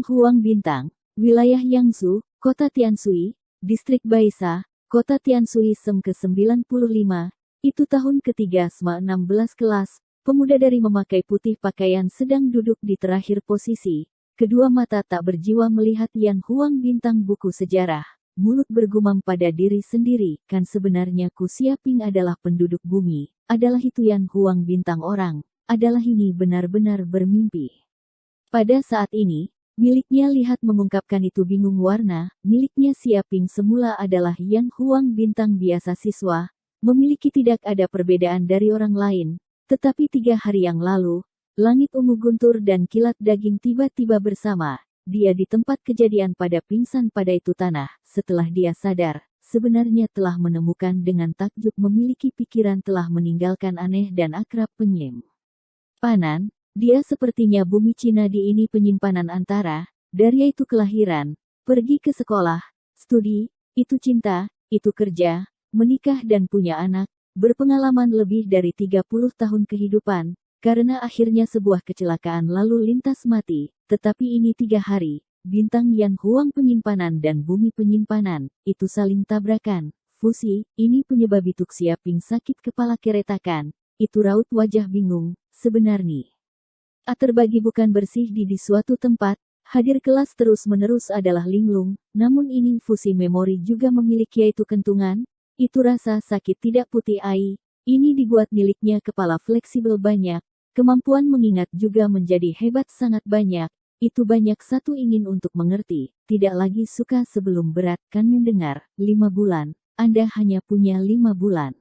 Yang Huang Bintang, Wilayah Yangzhou, Kota Tianshui, Distrik Baisa, Kota Tianshui SEM ke-95, itu tahun ketiga SMA 16 kelas, pemuda dari memakai putih pakaian sedang duduk di terakhir posisi, kedua mata tak berjiwa melihat Yan Huang Bintang buku sejarah, mulut bergumam pada diri sendiri, kan sebenarnya Ku Xiaping adalah penduduk bumi, adalah itu Yan Huang Bintang orang, adalah ini benar-benar bermimpi. Pada saat ini, miliknya lihat mengungkapkan itu bingung warna, miliknya Xiaping semula adalah Yan Huang Bintang biasa siswa, memiliki tidak ada perbedaan dari orang lain, tetapi 3 hari yang lalu, langit ungu guntur dan kilat daging tiba-tiba bersama, dia di tempat kejadian pada pingsan pada itu tanah, setelah dia sadar, sebenarnya telah menemukan dengan takjub memiliki pikiran telah meninggalkan aneh dan akrab penyim. Panan, dia sepertinya bumi Cina di ini penyimpanan antara, dari itu kelahiran, pergi ke sekolah, studi, itu cinta, itu kerja, menikah dan punya anak, berpengalaman lebih dari 30 tahun kehidupan, karena akhirnya sebuah kecelakaan lalu lintas mati, tetapi ini 3 hari, bintang Yan Huang penyimpanan dan bumi penyimpanan, itu saling tabrakan, fusi, ini penyebab itu Xiaping sakit kepala keretakan, itu raut wajah bingung, sebenarnya. Terbagi bukan bersih di suatu tempat, hadir kelas terus-menerus adalah linglung, namun ini fusi memori juga memiliki yaitu kentungan, itu rasa sakit tidak putih ai, ini dibuat miliknya kepala fleksibel banyak, kemampuan mengingat juga menjadi hebat sangat banyak, itu banyak satu ingin untuk mengerti, tidak lagi suka sebelum berat kan mendengar, 5 bulan, Anda hanya punya 5 bulan.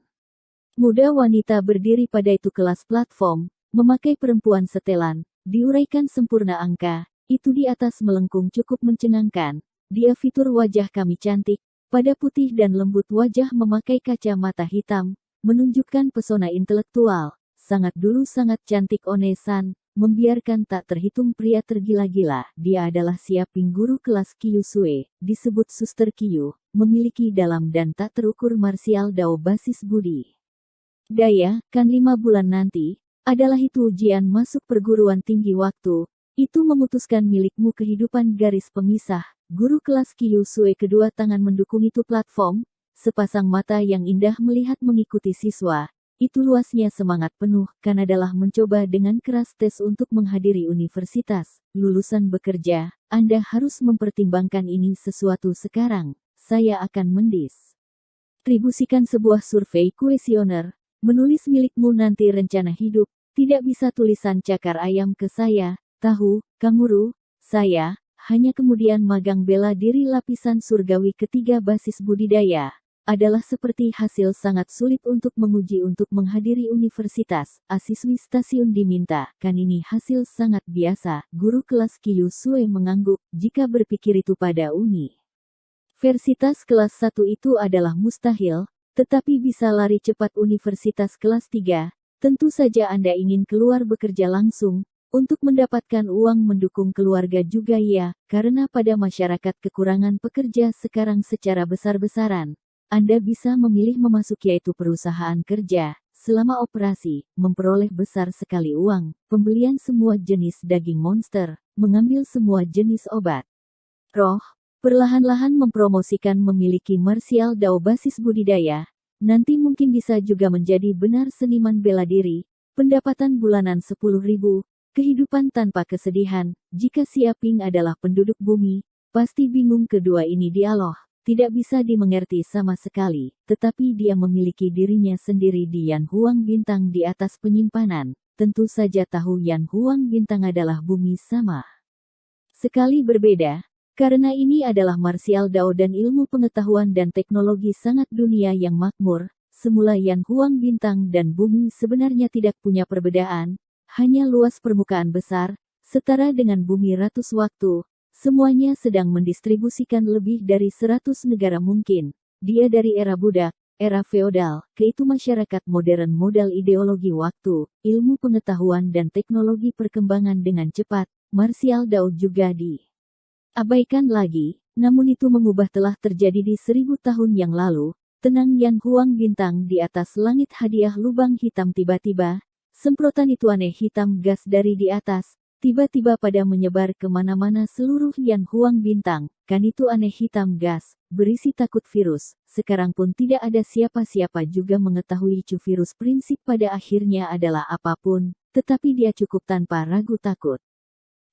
Muda wanita berdiri pada itu kelas platform, memakai perempuan setelan, diuraikan sempurna angka, itu di atas melengkung cukup mencengangkan, dia fitur wajah kami cantik, pada putih dan lembut wajah memakai kacamata hitam, menunjukkan pesona intelektual, sangat dulu sangat cantik onesan, membiarkan tak terhitung pria tergila-gila, dia adalah Xiaping guru kelas Qiu Sui, disebut Suster Qiu, memiliki dalam dan tak terukur martial dao basis budi. Daya, kan 5 bulan nanti, adalah itu ujian masuk perguruan tinggi waktu, itu memutuskan milikmu kehidupan garis pemisah, guru kelas Qiu Sui kedua tangan mendukung itu platform, sepasang mata yang indah melihat mengikuti siswa, itu luasnya semangat penuh, kan adalah mencoba dengan keras tes untuk menghadiri universitas, lulusan bekerja, Anda harus mempertimbangkan ini sesuatu sekarang, saya akan mendistribusikan sebuah survei kuesioner, menulis milikmu nanti rencana hidup, tidak bisa tulisan cakar ayam ke saya, tahu, kanguru, saya, hanya kemudian magang bela diri lapisan surgawi ketiga basis budidaya, adalah seperti hasil sangat sulit untuk menguji untuk menghadiri universitas, asiswi stasiun diminta, kan ini hasil sangat biasa, guru kelas Qiu Sui mengangguk, jika berpikir itu pada universitas kelas 1 itu adalah mustahil, tetapi bisa lari cepat universitas kelas 3, tentu saja Anda ingin keluar bekerja langsung, untuk mendapatkan uang mendukung keluarga juga ya, karena pada masyarakat kekurangan pekerja sekarang secara besar-besaran, Anda bisa memilih memasuki yaitu perusahaan kerja, selama operasi, memperoleh besar sekali uang, pembelian semua jenis daging monster, mengambil semua jenis obat roh, perlahan-lahan mempromosikan memiliki martial dao basis budidaya, nanti mungkin bisa juga menjadi benar seniman bela diri, pendapatan bulanan 10.000, kehidupan tanpa kesedihan, jika Xiaping adalah penduduk bumi, pasti bingung kedua ini dialog, tidak bisa dimengerti sama sekali, tetapi dia memiliki dirinya sendiri di Yan Huang Bintang di atas penyimpanan, tentu saja tahu Yan Huang Bintang adalah bumi sama sekali berbeda. Karena ini adalah martial dao dan ilmu pengetahuan dan teknologi sangat dunia yang makmur, semula Yan Huang Bintang dan bumi sebenarnya tidak punya perbedaan, hanya luas permukaan besar, setara dengan bumi ratus waktu, semuanya sedang mendistribusikan lebih dari 100 negara mungkin, dia dari era budak, era feodal, ke itu masyarakat modern modal ideologi waktu, ilmu pengetahuan dan teknologi perkembangan dengan cepat, martial dao juga abaikan lagi, namun itu mengubah telah terjadi di 1000 tahun yang lalu, tenang Yan Huang Bintang di atas langit hadiah lubang hitam tiba-tiba, semprotan itu aneh hitam gas dari di atas, Tiba-tiba pada menyebar kemana-mana seluruh Yan Huang Bintang, kan itu aneh hitam gas, berisi takut virus, sekarang pun tidak ada siapa-siapa juga mengetahui cu virus prinsip pada akhirnya adalah apapun, tetapi dia cukup tanpa ragu takut.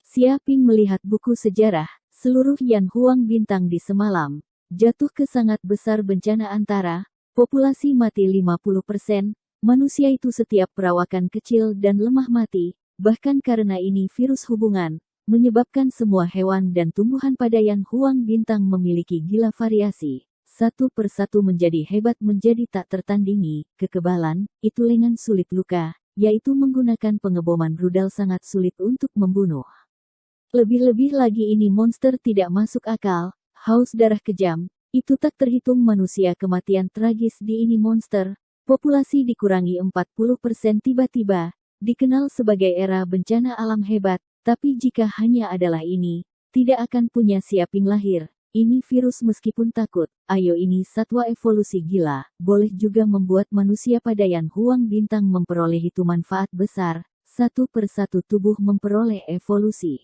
Xia Ping melihat buku sejarah, seluruh Yan Huang Bintang di semalam, jatuh ke sangat besar bencana antara, populasi mati 50%, manusia itu setiap perawakan kecil dan lemah mati. Bahkan karena ini virus hubungan, menyebabkan semua hewan dan tumbuhan pada Yan Huang Bintang memiliki gila variasi. Satu persatu menjadi hebat menjadi tak tertandingi, kekebalan, itu lengan sulit luka, yaitu menggunakan pengeboman rudal sangat sulit untuk membunuh. Lebih-lebih lagi ini monster tidak masuk akal, haus darah kejam, itu tak terhitung manusia kematian tragis di ini monster, populasi dikurangi 40% tiba-tiba. Dikenal sebagai era bencana alam hebat, tapi jika hanya adalah ini, tidak akan punya Xia Ping lahir. Ini virus meskipun takut, ayo ini satwa evolusi gila, boleh juga membuat manusia pada Yan Huang Bintang memperoleh itu manfaat besar, satu persatu tubuh memperoleh evolusi.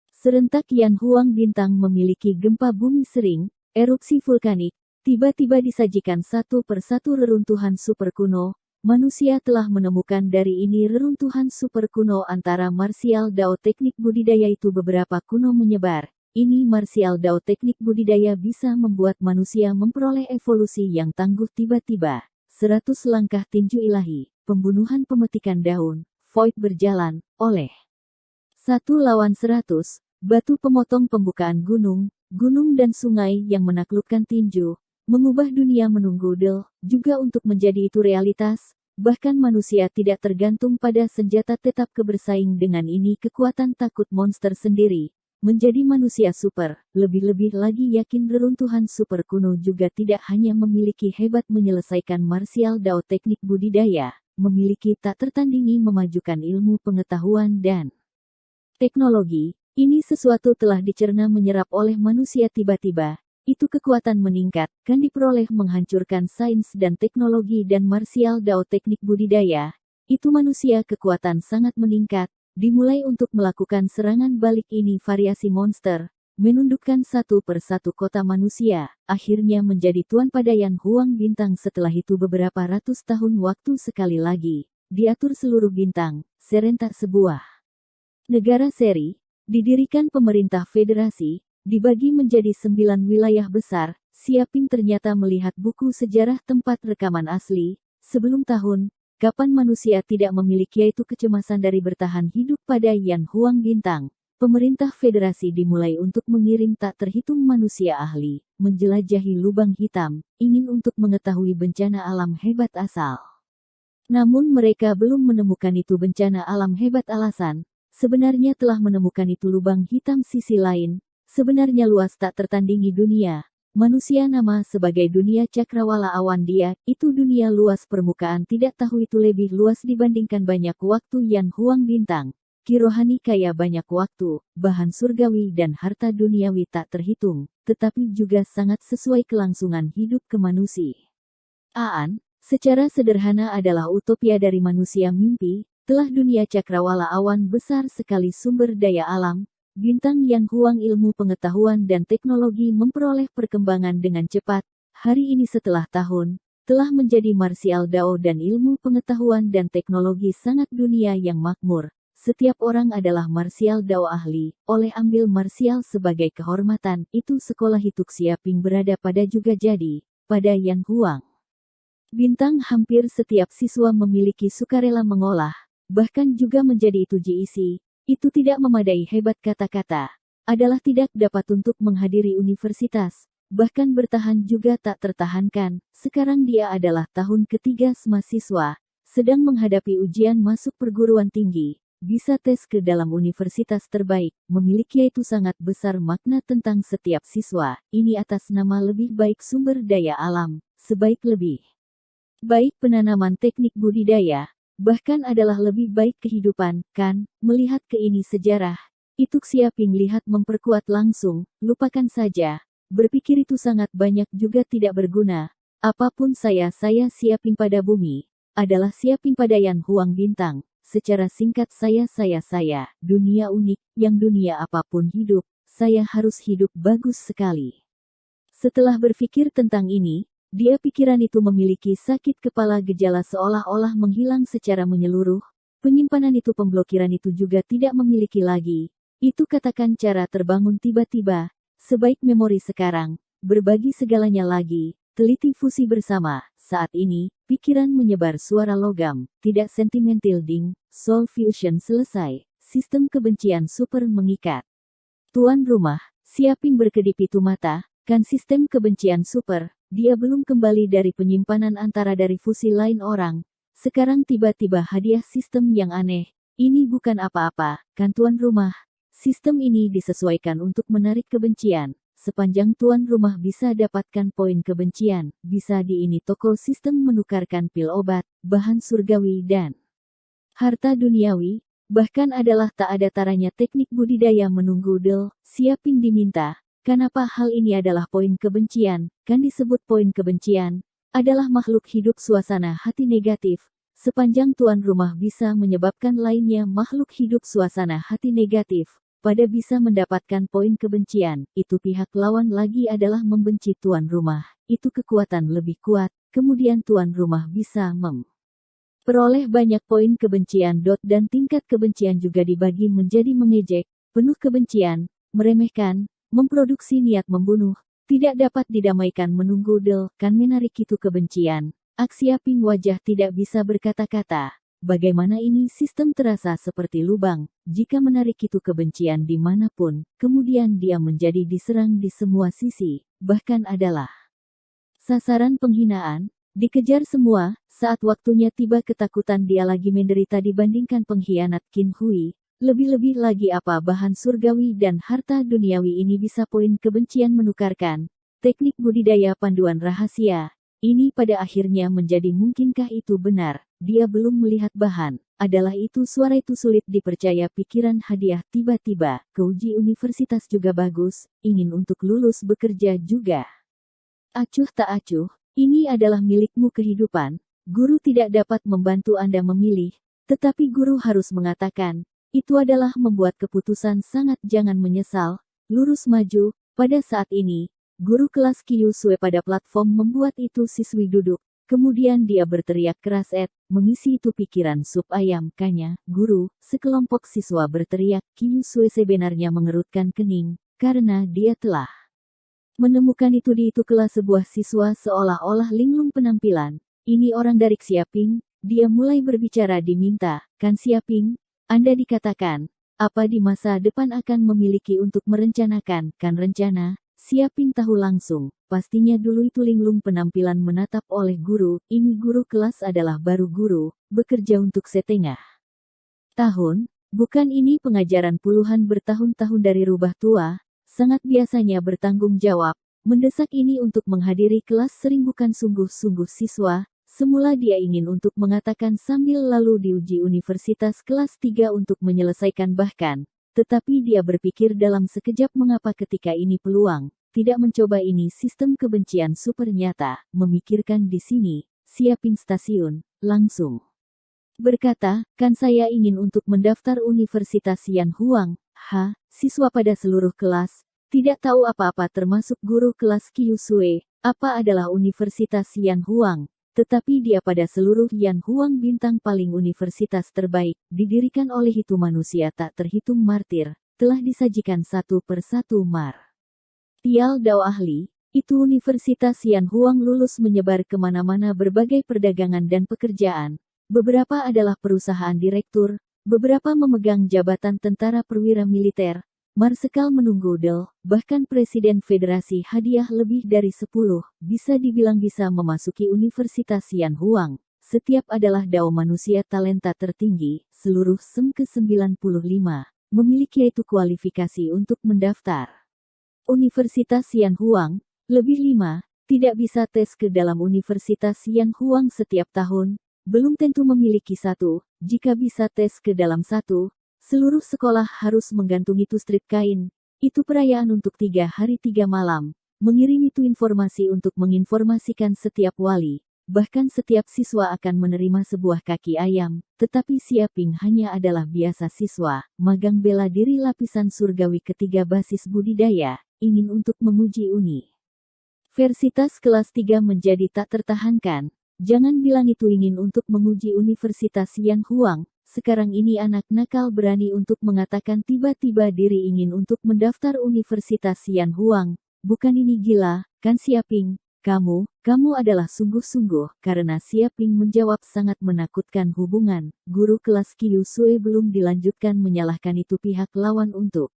Serentak Yan Huang Bintang memiliki gempa bumi sering, erupsi vulkanik, tiba-tiba disajikan satu persatu reruntuhan super kuno. Manusia telah menemukan dari ini reruntuhan super kuno antara martial dao teknik budidaya itu beberapa kuno menyebar. Ini martial dao teknik budidaya bisa membuat manusia memperoleh evolusi yang tangguh tiba-tiba. 100 langkah tinju ilahi, pembunuhan pemetikan daun, void berjalan, oleh 1 lawan 100, batu pemotong pembukaan gunung, gunung dan sungai yang menaklukkan tinju. Mengubah dunia menunggu del, juga untuk menjadi itu realitas, bahkan manusia tidak tergantung pada senjata tetap kebersaing dengan ini kekuatan takut monster sendiri, menjadi manusia super, lebih-lebih lagi yakin reruntuhan super kuno juga tidak hanya memiliki hebat menyelesaikan martial dao teknik budidaya, memiliki tak tertandingi memajukan ilmu pengetahuan dan teknologi, ini sesuatu telah dicerna menyerap oleh manusia tiba-tiba. Itu kekuatan meningkat, kan diperoleh menghancurkan sains dan teknologi dan martial dao teknik budidaya. Itu manusia kekuatan sangat meningkat, dimulai untuk melakukan serangan balik ini variasi monster, menundukkan satu persatu kota manusia, akhirnya menjadi tuan pada Yan Huang Bintang setelah itu beberapa ratus tahun waktu sekali lagi, diatur seluruh bintang, serentak sebuah negara seri, didirikan pemerintah federasi, dibagi menjadi 9 wilayah besar. Xia Ping ternyata melihat buku sejarah tempat rekaman asli, sebelum tahun, kapan manusia tidak memiliki yaitu kecemasan dari bertahan hidup pada Yan Huang Bintang. Pemerintah federasi dimulai untuk mengirim tak terhitung manusia ahli, menjelajahi lubang hitam, ingin untuk mengetahui bencana alam hebat asal. Namun mereka belum menemukan itu bencana alam hebat alasan, sebenarnya telah menemukan itu lubang hitam sisi lain. Sebenarnya luas tak tertandingi dunia, manusia nama sebagai dunia cakrawala awan dia, itu dunia luas permukaan tidak tahu itu lebih luas dibandingkan banyak waktu Yan Huang Bintang, ki rohani kaya banyak waktu, bahan surgawi dan harta duniawi tak terhitung, tetapi juga sangat sesuai kelangsungan hidup kemanusiaan, secara sederhana adalah utopia dari manusia mimpi, telah dunia cakrawala awan besar sekali sumber daya alam, bintang Yan Huang ilmu pengetahuan dan teknologi memperoleh perkembangan dengan cepat, hari ini setelah tahun, telah menjadi martial dao dan ilmu pengetahuan dan teknologi sangat dunia yang makmur, setiap orang adalah martial dao ahli, oleh ambil martial sebagai kehormatan, itu sekolah Hituk Xia Ping berada pada juga jadi, pada Yan Huang Bintang hampir setiap siswa memiliki sukarela mengolah, bahkan juga menjadi itu GEC. Itu tidak memadai hebat kata-kata, adalah tidak dapat untuk menghadiri universitas, bahkan bertahan juga tak tertahankan, sekarang dia adalah tahun ketiga mahasiswa, sedang menghadapi ujian masuk perguruan tinggi, bisa tes ke dalam universitas terbaik, memiliki itu sangat besar makna tentang setiap siswa, ini atas nama lebih baik sumber daya alam, sebaik lebih baik penanaman teknik budidaya, bahkan adalah lebih baik kehidupan, kan, melihat ke ini sejarah. Itu Xia Ping lihat memperkuat langsung, lupakan saja, berpikir itu sangat banyak juga tidak berguna, apapun saya Xia Ping pada bumi, adalah Xia Ping pada Yan Huang Bintang, secara singkat saya, dunia unik, yang dunia apapun hidup, saya harus hidup bagus sekali. Setelah berpikir tentang ini, dia pikiran itu memiliki sakit kepala, gejala seolah-olah menghilang secara menyeluruh, penyimpanan itu, pemblokiran itu juga tidak memiliki lagi. Itu katakan cara terbangun tiba-tiba, sebaik memori sekarang, berbagi segalanya lagi, teliti fusi bersama, saat ini, pikiran menyebar suara logam, tidak sentimental ding, soul fusion selesai, sistem kebencian super mengikat. Tuan rumah, Siaping berkedip itu mata, kan sistem kebencian super, dia belum kembali dari penyimpanan antara dari fusi lain orang, sekarang tiba-tiba hadiah sistem yang aneh, ini bukan apa-apa, kan tuan rumah, sistem ini disesuaikan untuk menarik kebencian, sepanjang tuan rumah bisa dapatkan poin kebencian, bisa di ini toko sistem menukarkan pil obat, bahan surgawi dan harta duniawi, bahkan adalah tak ada taranya teknik budidaya menunggu del, Siaping diminta. Kenapa hal ini adalah poin kebencian, kan disebut poin kebencian, adalah makhluk hidup suasana hati negatif, sepanjang tuan rumah bisa menyebabkan lainnya makhluk hidup suasana hati negatif, pada bisa mendapatkan poin kebencian, itu pihak lawan lagi adalah membenci tuan rumah, itu kekuatan lebih kuat, kemudian tuan rumah bisa peroleh banyak poin kebencian. Dan tingkat kebencian juga dibagi menjadi mengejek, penuh kebencian, meremehkan, memproduksi niat membunuh, tidak dapat didamaikan menunggu del, kan menarik itu kebencian. Siaping wajah tidak bisa berkata-kata. Bagaimana ini sistem terasa seperti lubang, jika menarik itu kebencian dimanapun, kemudian dia menjadi diserang di semua sisi, bahkan adalah sasaran penghinaan, dikejar semua, saat waktunya tiba ketakutan dia lagi menderita dibandingkan pengkhianat Qin Hui. Lebih-lebih lagi apa bahan surgawi dan harta duniawi ini bisa poin kebencian menukarkan. Teknik budidaya panduan rahasia. Ini pada akhirnya menjadi mungkinkah itu benar? Dia belum melihat bahan. Adalah itu suara itu sulit dipercaya pikiran hadiah tiba-tiba. Keuji universitas juga bagus. Ingin untuk lulus bekerja juga. Acuh tak acuh. Ini adalah milikmu kehidupan. Guru tidak dapat membantu Anda memilih. Tetapi guru harus mengatakan. Itu adalah membuat keputusan sangat jangan menyesal, lurus maju, pada saat ini, guru kelas Kyusue pada platform membuat itu siswi duduk, kemudian dia berteriak keras mengisi itu pikiran sup ayam, kanya, guru, sekelompok siswa berteriak, Kyusue sebenarnya mengerutkan kening, karena dia telah menemukan itu di itu kelas sebuah siswa seolah-olah linglung penampilan, ini orang dari Siaping, dia mulai berbicara diminta, kan Siaping, Anda dikatakan, apa di masa depan akan memiliki untuk merencanakan, kan rencana, Siaping tahu langsung, pastinya dulu itu linglung penampilan menatap oleh guru, ini guru kelas adalah baru guru, bekerja untuk setengah tahun, bukan ini pengajaran puluhan bertahun-tahun dari rubah tua, sangat biasanya bertanggung jawab, mendesak ini untuk menghadiri kelas sering bukan sungguh-sungguh siswa, semula dia ingin untuk mengatakan sambil lalu diuji universitas kelas 3 untuk menyelesaikan bahkan, tetapi dia berpikir dalam sekejap mengapa ketika ini peluang, tidak mencoba ini sistem kebencian super nyata, memikirkan di sini, Siaping stasiun, langsung berkata, kan saya ingin untuk mendaftar Universitas Yan Huang, siswa pada seluruh kelas, tidak tahu apa-apa termasuk guru kelas Kyusue, apa adalah Universitas Yan Huang. Tetapi dia pada seluruh Yan Huang bintang paling universitas terbaik, didirikan oleh itu manusia tak terhitung martir, telah disajikan satu persatu Tial Dao ahli, itu Universitas Yan Huang lulus menyebar kemana-mana berbagai perdagangan dan pekerjaan, beberapa adalah perusahaan direktur, beberapa memegang jabatan tentara perwira militer, Marsekal menunggu del, bahkan Presiden Federasi hadiah lebih dari 10, bisa dibilang bisa memasuki Universitas Yan Huang. Setiap adalah dao manusia talenta tertinggi, seluruh SEM ke-95, memiliki itu kualifikasi untuk mendaftar. Universitas Yan Huang, lebih 5, tidak bisa tes ke dalam Universitas Yan Huang setiap tahun, belum tentu memiliki satu, jika bisa tes ke dalam satu, seluruh sekolah harus menggantung itu strip kain. Itu perayaan untuk 3 hari 3 malam. Mengirim itu informasi untuk menginformasikan setiap wali. bahkan setiap siswa akan menerima sebuah kaki ayam, tetapi Siaping hanya adalah biasa siswa, magang bela diri lapisan surgawi ketiga basis budidaya, ingin untuk menguji Universitas kelas 3 menjadi tak tertahankan. Jangan bilang itu ingin untuk menguji Universitas Yan Huang, sekarang ini anak nakal berani untuk mengatakan tiba-tiba diri ingin untuk mendaftar Universitas Yan Huang. Bukan ini gila, kan Siaping? Kamu adalah sungguh-sungguh, karena Siaping menjawab sangat menakutkan hubungan. Guru kelas Qiu Sue belum dilanjutkan menyalahkan itu pihak lawan untuk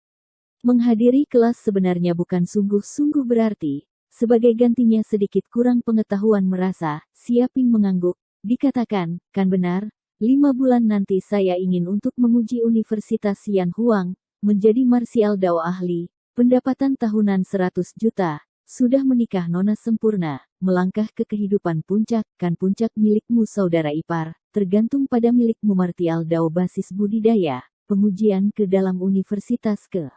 menghadiri kelas sebenarnya bukan sungguh-sungguh berarti. Sebagai gantinya sedikit kurang pengetahuan merasa, Siaping mengangguk. Dikatakan, kan benar, 5 bulan nanti saya ingin untuk menguji Universitas Yan Huang, menjadi martial dao ahli, pendapatan tahunan 100 juta. Sudah menikah nona sempurna, melangkah ke kehidupan puncak, kan puncak milikmu saudara ipar, tergantung pada milikmu martial dao basis budidaya, pengujian ke dalam universitas ke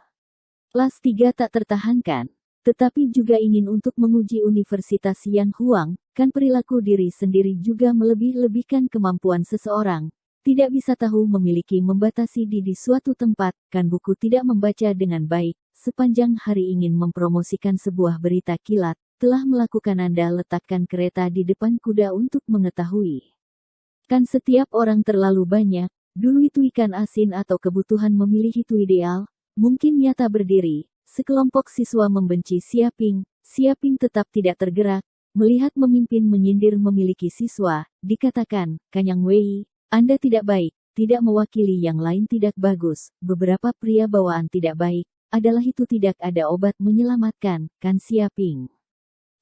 kelas 3 tak tertahankan, tetapi juga ingin untuk menguji Universitas Yan Huang, kan perilaku diri sendiri juga melebih-lebihkan kemampuan seseorang, tidak bisa tahu memiliki membatasi di suatu tempat, kan buku tidak membaca dengan baik. Sepanjang hari ingin mempromosikan sebuah berita kilat, telah melakukan Anda letakkan kereta di depan kuda untuk mengetahui. Kan setiap orang terlalu banyak, dulu itu ikan asin atau kebutuhan memilih itu ideal, mungkin nyata berdiri. Sekelompok siswa membenci Siaping, Siaping tetap tidak tergerak, melihat memimpin menyindir memiliki siswa, dikatakan, Kanyang Wei, Anda tidak baik, tidak mewakili yang lain tidak bagus, beberapa pria bawaan tidak baik. Adalah itu tidak ada obat menyelamatkan, kan Siaping.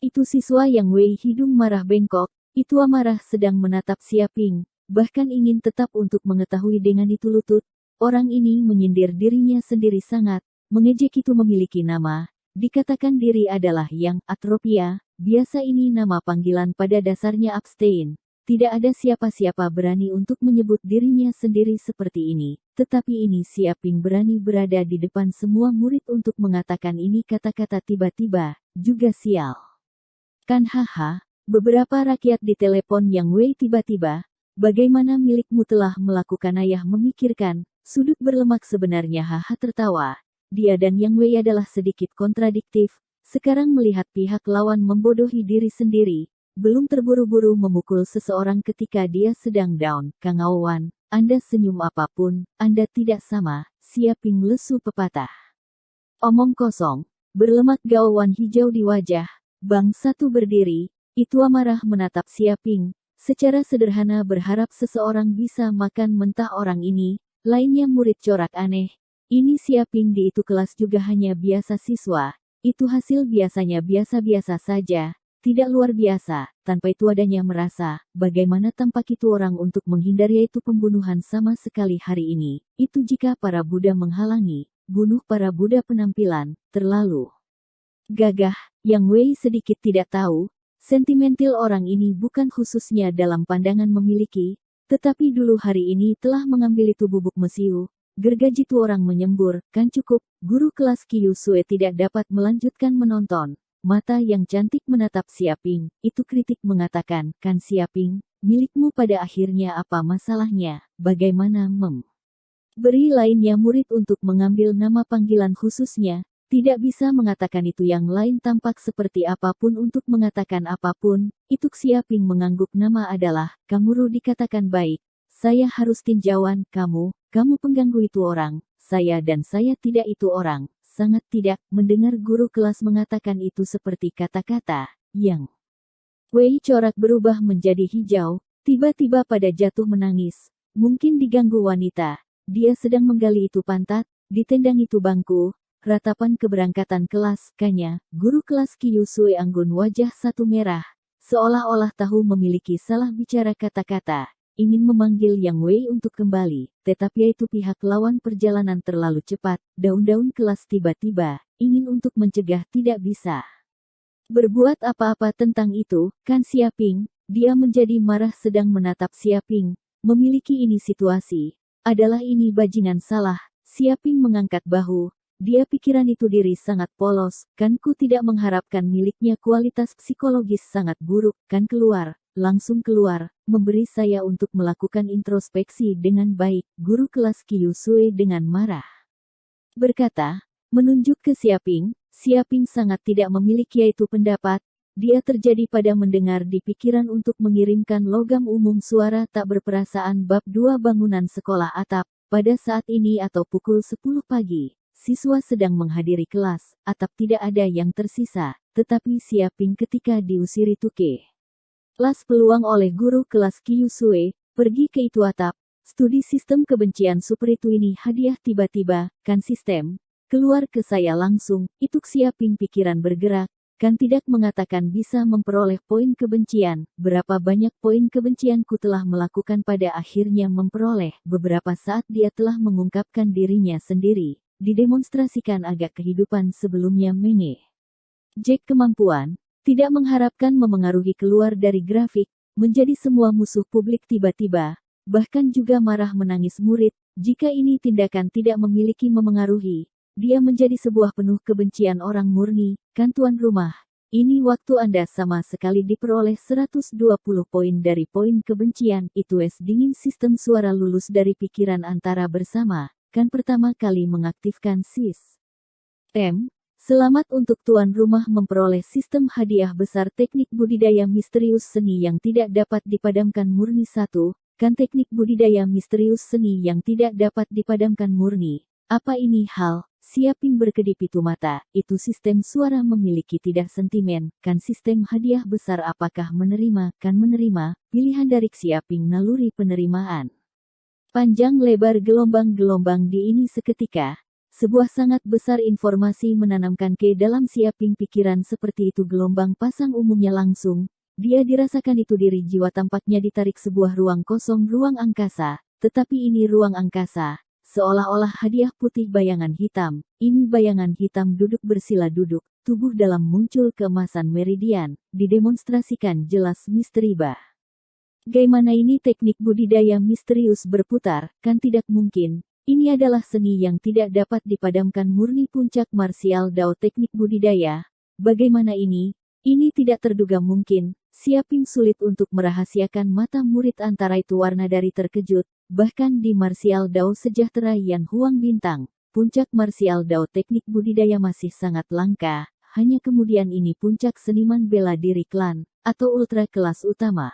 Itu siswa yang Wei hidung marah bengkok, itu amarah sedang menatap Siaping, bahkan ingin tetap untuk mengetahui dengan itu lutut. Orang ini menyindir dirinya sendiri sangat, mengejek itu memiliki nama, dikatakan diri adalah yang atropia, biasa ini nama panggilan pada dasarnya abstain. Tidak ada siapa-siapa berani untuk menyebut dirinya sendiri seperti ini, tetapi ini Siaping berani berada di depan semua murid untuk mengatakan ini kata-kata tiba-tiba, juga sial. Kan haha, beberapa rakyat di telepon yang Wei tiba-tiba, bagaimana milikmu telah melakukan ayah memikirkan, sudut berlemak sebenarnya haha tertawa. Dia dan Yang Wei adalah sedikit kontradiktif, sekarang melihat pihak lawan membodohi diri sendiri. Belum terburu-buru memukul seseorang ketika dia sedang down, Kang Awan, Anda senyum apapun, Anda tidak sama, Siaping lesu pepatah. Omong kosong, berlemak gawan hijau di wajah, Bang satu berdiri, itu amarah menatap Siaping, secara sederhana berharap seseorang bisa makan mentah orang ini, lainnya murid corak aneh. Ini Siaping di itu kelas juga hanya biasa siswa, itu hasil biasanya biasa-biasa saja. Tidak luar biasa, tanpa itu adanya merasa, bagaimana tampak itu orang untuk menghindari itu pembunuhan sama sekali hari ini, itu jika para Buddha menghalangi, bunuh para Buddha penampilan, terlalu gagah, Yang Wei sedikit tidak tahu, sentimental orang ini bukan khususnya dalam pandangan memiliki, tetapi dulu hari ini telah mengambil itu bubuk mesiu, gergaji itu orang menyembur, kan cukup, guru kelas Qiu Sue tidak dapat melanjutkan menonton. Mata yang cantik menatap Siaping, itu kritik mengatakan, kan Siaping, milikmu pada akhirnya apa masalahnya, bagaimana beri lainnya murid untuk mengambil nama panggilan khususnya, tidak bisa mengatakan itu yang lain tampak seperti apapun untuk mengatakan apapun, itu Siaping mengangguk nama adalah, Kanguru dikatakan baik, saya harus tinjauan, kamu pengganggu itu orang, saya dan saya tidak itu orang. Sangat tidak, mendengar guru kelas mengatakan itu seperti kata-kata, yang Wei corak berubah menjadi hijau, tiba-tiba pada jatuh menangis, mungkin diganggu wanita, dia sedang menggali itu pantat, ditendang itu bangku, ratapan keberangkatan kelas, kanya, guru kelas Qiu Sue anggun wajah satu merah, seolah-olah tahu memiliki salah bicara kata-kata. Ingin memanggil Yang Wei untuk kembali, tetapi itu pihak lawan perjalanan terlalu cepat, daun-daun kelas tiba-tiba, ingin untuk mencegah tidak bisa berbuat apa-apa tentang itu, kan Siaping, dia menjadi marah sedang menatap Siaping, memiliki ini situasi, adalah ini bajingan salah, Siaping mengangkat bahu, dia pikiran itu diri sangat polos, kan ku tidak mengharapkan miliknya kualitas psikologis sangat buruk, kan keluar. langsung keluar, memberi saya untuk melakukan introspeksi dengan baik, guru kelas Kyusue dengan marah. Berkata, menunjuk ke Siaping, Siaping sangat tidak memiliki yaitu pendapat, dia terjadi pada mendengar di pikiran untuk mengirimkan logam umum suara tak berperasaan bab 2 bangunan sekolah atap, pada saat ini atau pukul 10 pagi. Siswa sedang menghadiri kelas, atap tidak ada yang tersisa, tetapi Siaping ketika diusiri Tuke. Kelas peluang oleh guru kelas Kyusue, pergi ke itu atap, studi sistem kebencian super itu ini hadiah tiba-tiba, kan sistem, keluar ke saya langsung, itu Siaping pikiran bergerak, kan tidak mengatakan bisa memperoleh poin kebencian, berapa banyak poin kebencianku telah melakukan pada akhirnya memperoleh, beberapa saat dia telah mengungkapkan dirinya sendiri. Didemonstrasikan agak kehidupan sebelumnya menge. Jack kemampuan, tidak mengharapkan memengaruhi keluar dari grafik, menjadi semua musuh publik tiba-tiba, bahkan juga marah menangis murid, jika ini tindakan tidak memiliki memengaruhi, dia menjadi sebuah penuh kebencian orang murni, kan tuan rumah. Ini waktu Anda sama sekali diperoleh 120 poin dari poin kebencian, itu es dingin sistem suara lulus dari pikiran antara bersama. Kan pertama kali mengaktifkan sistem. Selamat untuk tuan rumah memperoleh sistem hadiah besar teknik budidaya misterius seni yang tidak dapat dipadamkan murni 1, kan teknik budidaya misterius seni yang tidak dapat dipadamkan murni. Apa ini hal? Siaping berkedip itu mata, itu sistem suara memiliki tidak sentimen, kan sistem hadiah besar apakah menerima, kan menerima, pilihan dari Siaping naluri penerimaan. Panjang lebar gelombang-gelombang di ini seketika, sebuah sangat besar informasi menanamkan ke dalam Siaping pikiran seperti itu gelombang pasang umumnya langsung, dia dirasakan itu diri jiwa tampaknya ditarik sebuah ruang kosong ruang angkasa, tetapi ini ruang angkasa, seolah-olah hadiah putih bayangan hitam, ini bayangan hitam duduk bersila duduk, tubuh dalam muncul keemasan meridian, didemonstrasikan jelas misteri bah. Bagaimana ini teknik budidaya misterius berputar, kan tidak mungkin. Ini adalah seni yang tidak dapat dipadamkan murni puncak martial Dao teknik budidaya. Bagaimana ini? Ini tidak terduga mungkin. Siaping sulit untuk merahasiakan mata murid antara itu warna dari terkejut. Bahkan di martial Dao sejahtera Yan Huang Bintang, puncak martial Dao teknik budidaya masih sangat langka. Hanya kemudian ini puncak seniman bela diri klan, atau ultra kelas utama.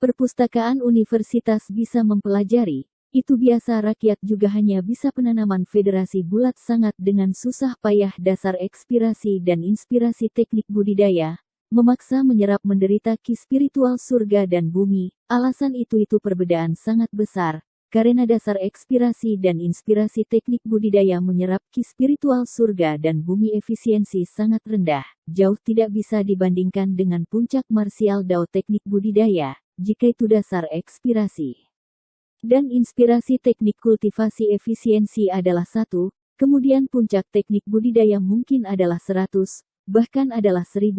Perpustakaan universitas bisa mempelajari, itu biasa rakyat juga hanya bisa penanaman federasi bulat sangat dengan susah payah dasar ekspirasi dan inspirasi teknik budidaya, memaksa menyerap menderita ki spiritual surga dan bumi, alasan itu perbedaan sangat besar, karena dasar ekspirasi dan inspirasi teknik budidaya menyerap ki spiritual surga dan bumi efisiensi sangat rendah, jauh tidak bisa dibandingkan dengan puncak martial Dao teknik budidaya. Jika itu dasar ekspirasi dan inspirasi teknik kultivasi efisiensi adalah 1, kemudian puncak teknik budidaya mungkin adalah 100, bahkan adalah 1000,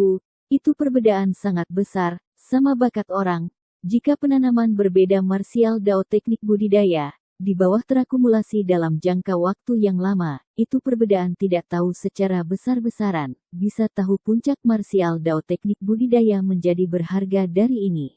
itu perbedaan sangat besar, sama bakat orang. Jika penanaman berbeda martial Dao teknik budidaya, di bawah terakumulasi dalam jangka waktu yang lama, itu perbedaan tidak tahu secara besar-besaran, bisa tahu puncak martial Dao teknik budidaya menjadi berharga dari ini.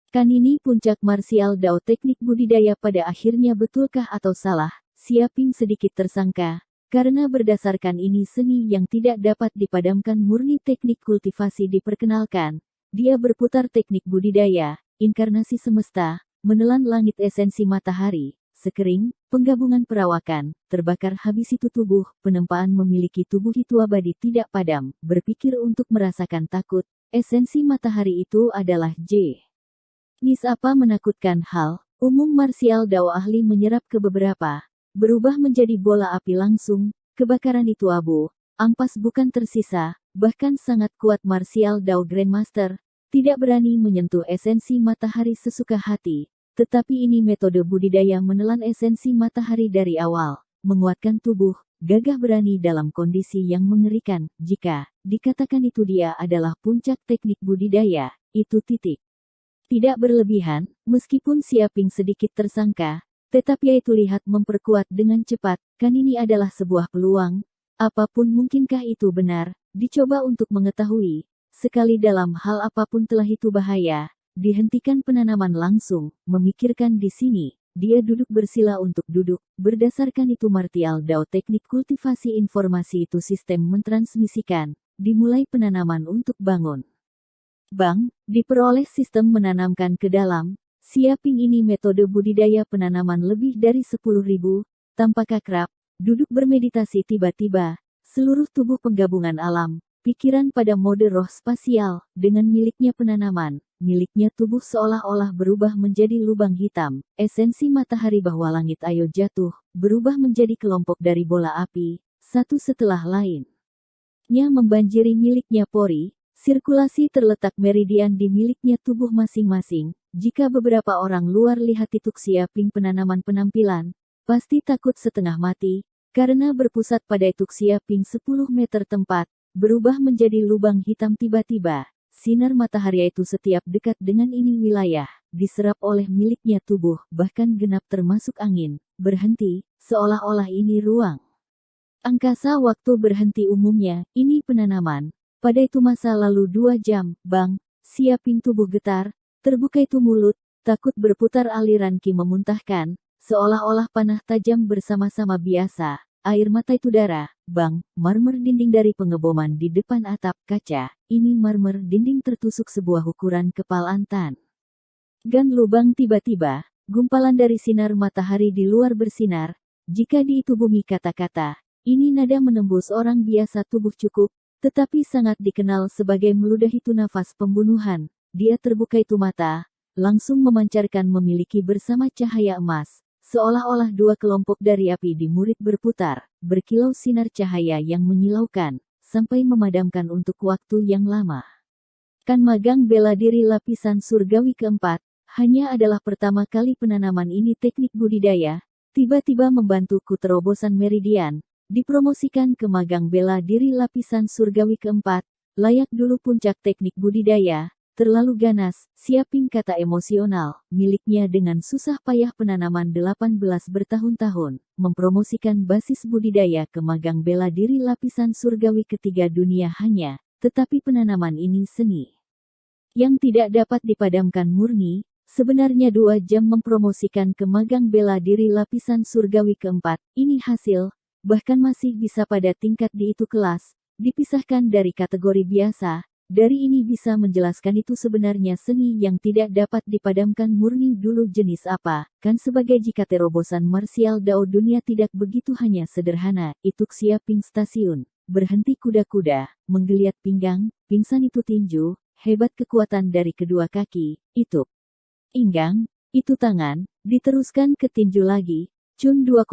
Kan ini puncak martial Dao teknik budidaya pada akhirnya betulkah atau salah? Siaping sedikit tersangka, karena berdasarkan ini seni yang tidak dapat dipadamkan murni teknik kultivasi diperkenalkan. Dia berputar teknik budidaya, inkarnasi semesta, menelan langit esensi matahari, sekering, penggabungan perawakan, terbakar habis itu tubuh, penempaan memiliki tubuh itu abadi tidak padam, berpikir untuk merasakan takut, esensi matahari itu adalah J. Nis apa menakutkan hal, umum martial Dao ahli menyerap ke beberapa, berubah menjadi bola api langsung, kebakaran itu abu, ampas bukan tersisa, bahkan sangat kuat martial Dao Grandmaster, tidak berani menyentuh esensi matahari sesuka hati, tetapi ini metode budidaya menelan esensi matahari dari awal, menguatkan tubuh, gagah berani dalam kondisi yang mengerikan, jika dikatakan itu dia adalah puncak teknik budidaya, itu titik. Tidak berlebihan, meskipun Siaping sedikit tersangka, tetapi itu lihat memperkuat dengan cepat, kan ini adalah sebuah peluang, apapun mungkinkah itu benar, dicoba untuk mengetahui, sekali dalam hal apapun telah itu bahaya, dihentikan penanaman langsung, memikirkan di sini. Dia duduk bersila untuk duduk. Berdasarkan itu Martial Dao teknik kultivasi informasi itu sistem mentransmisikan. Dimulai penanaman untuk bangun. Bang, diperoleh sistem menanamkan ke dalam. Siaping ini metode budidaya penanaman lebih dari 10.000. Tampak akrab, duduk bermeditasi tiba-tiba. Seluruh tubuh penggabungan alam. Pikiran pada mode roh spasial. Dengan miliknya penanaman. Miliknya tubuh seolah-olah berubah menjadi lubang hitam. Esensi matahari bahwa langit ayo jatuh, berubah menjadi kelompok dari bola api, satu setelah lain. Nya membanjiri miliknya pori, sirkulasi terletak meridian di miliknya tubuh masing-masing. Jika beberapa orang luar lihat Tuk Siaping penanaman penampilan, pasti takut setengah mati, karena berpusat pada Tuk Siaping 10 meter tempat, berubah menjadi lubang hitam tiba-tiba. Sinar matahari itu setiap dekat dengan ini wilayah, diserap oleh miliknya tubuh, bahkan genap termasuk angin, berhenti, seolah-olah ini ruang. Angkasa waktu berhenti umumnya, ini penanaman. Pada itu masa lalu 2 jam, Bang, Siaping tubuh getar, terbuka itu mulut, takut berputar aliran ki memuntahkan, seolah-olah panah tajam bersama-sama biasa. Air mata itu darah, Bang, marmer dinding dari pengeboman di depan atap kaca. Ini marmer dinding tertusuk sebuah ukuran kepalan tan. Gan lubang tiba-tiba, gumpalan dari sinar matahari di luar bersinar. Jika di itu bumi kata-kata, ini nada menembus orang biasa tubuh cukup, tetapi sangat dikenal sebagai meludah itu nafas pembunuhan. Dia terbuka itu mata, langsung memancarkan memiliki bersama cahaya emas. Seolah-olah 2 kelompok dari api di murid berputar, berkilau sinar cahaya yang menyilaukan, sampai memadamkan untuk waktu yang lama. Kan magang bela diri lapisan surgawi keempat, hanya adalah pertama kali penanaman ini teknik budidaya, tiba-tiba membantuku terobosan meridian, dipromosikan ke magang bela diri lapisan surgawi keempat, layak dulu puncak teknik budidaya. Terlalu ganas, Siaping kata emosional, miliknya dengan susah payah penanaman 18 bertahun-tahun, mempromosikan basis budidaya ke magang bela diri lapisan surgawi ketiga dunia hanya, tetapi penanaman ini seni. Yang tidak dapat dipadamkan murni, sebenarnya 2 jam mempromosikan ke magang bela diri lapisan surgawi keempat, ini hasil, bahkan masih bisa pada tingkat di itu kelas, dipisahkan dari kategori biasa. Dari ini bisa menjelaskan itu sebenarnya seni yang tidak dapat dipadamkan murni dulu jenis apa, kan sebagai jika terobosan Martial Dao dunia tidak begitu hanya sederhana, Tuk Siaping stasiun, berhenti kuda-kuda, menggeliat pinggang, pingsan itu tinju, hebat kekuatan dari kedua kaki, itu pinggang, itu tangan, diteruskan ke tinju lagi, cun 2,5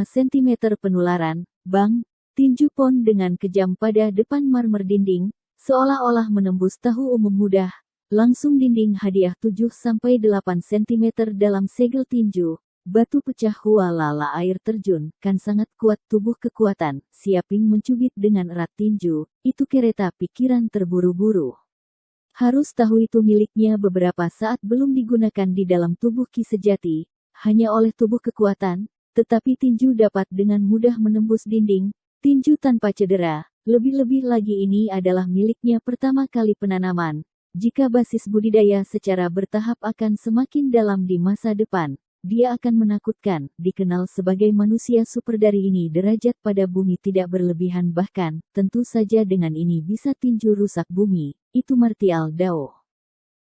cm penularan, Bang, tinju pon dengan kejam pada depan marmer dinding, seolah-olah menembus tahu umum mudah, langsung dinding hadiah 7-8 cm dalam segel tinju, batu pecah hualala air terjun, kan sangat kuat tubuh kekuatan, Siaping mencubit dengan erat tinju, itu kereta pikiran terburu-buru. Harus tahu itu miliknya beberapa saat belum digunakan di dalam tubuh ki sejati, hanya oleh tubuh kekuatan, tetapi tinju dapat dengan mudah menembus dinding, tinju tanpa cedera. Lebih-lebih lagi ini adalah miliknya pertama kali penanaman. Jika basis budidaya secara bertahap akan semakin dalam di masa depan, dia akan menakutkan. Dikenal sebagai manusia super dari ini derajat pada bumi tidak berlebihan bahkan, tentu saja dengan ini bisa tinju rusak bumi. Itu Martial Dao.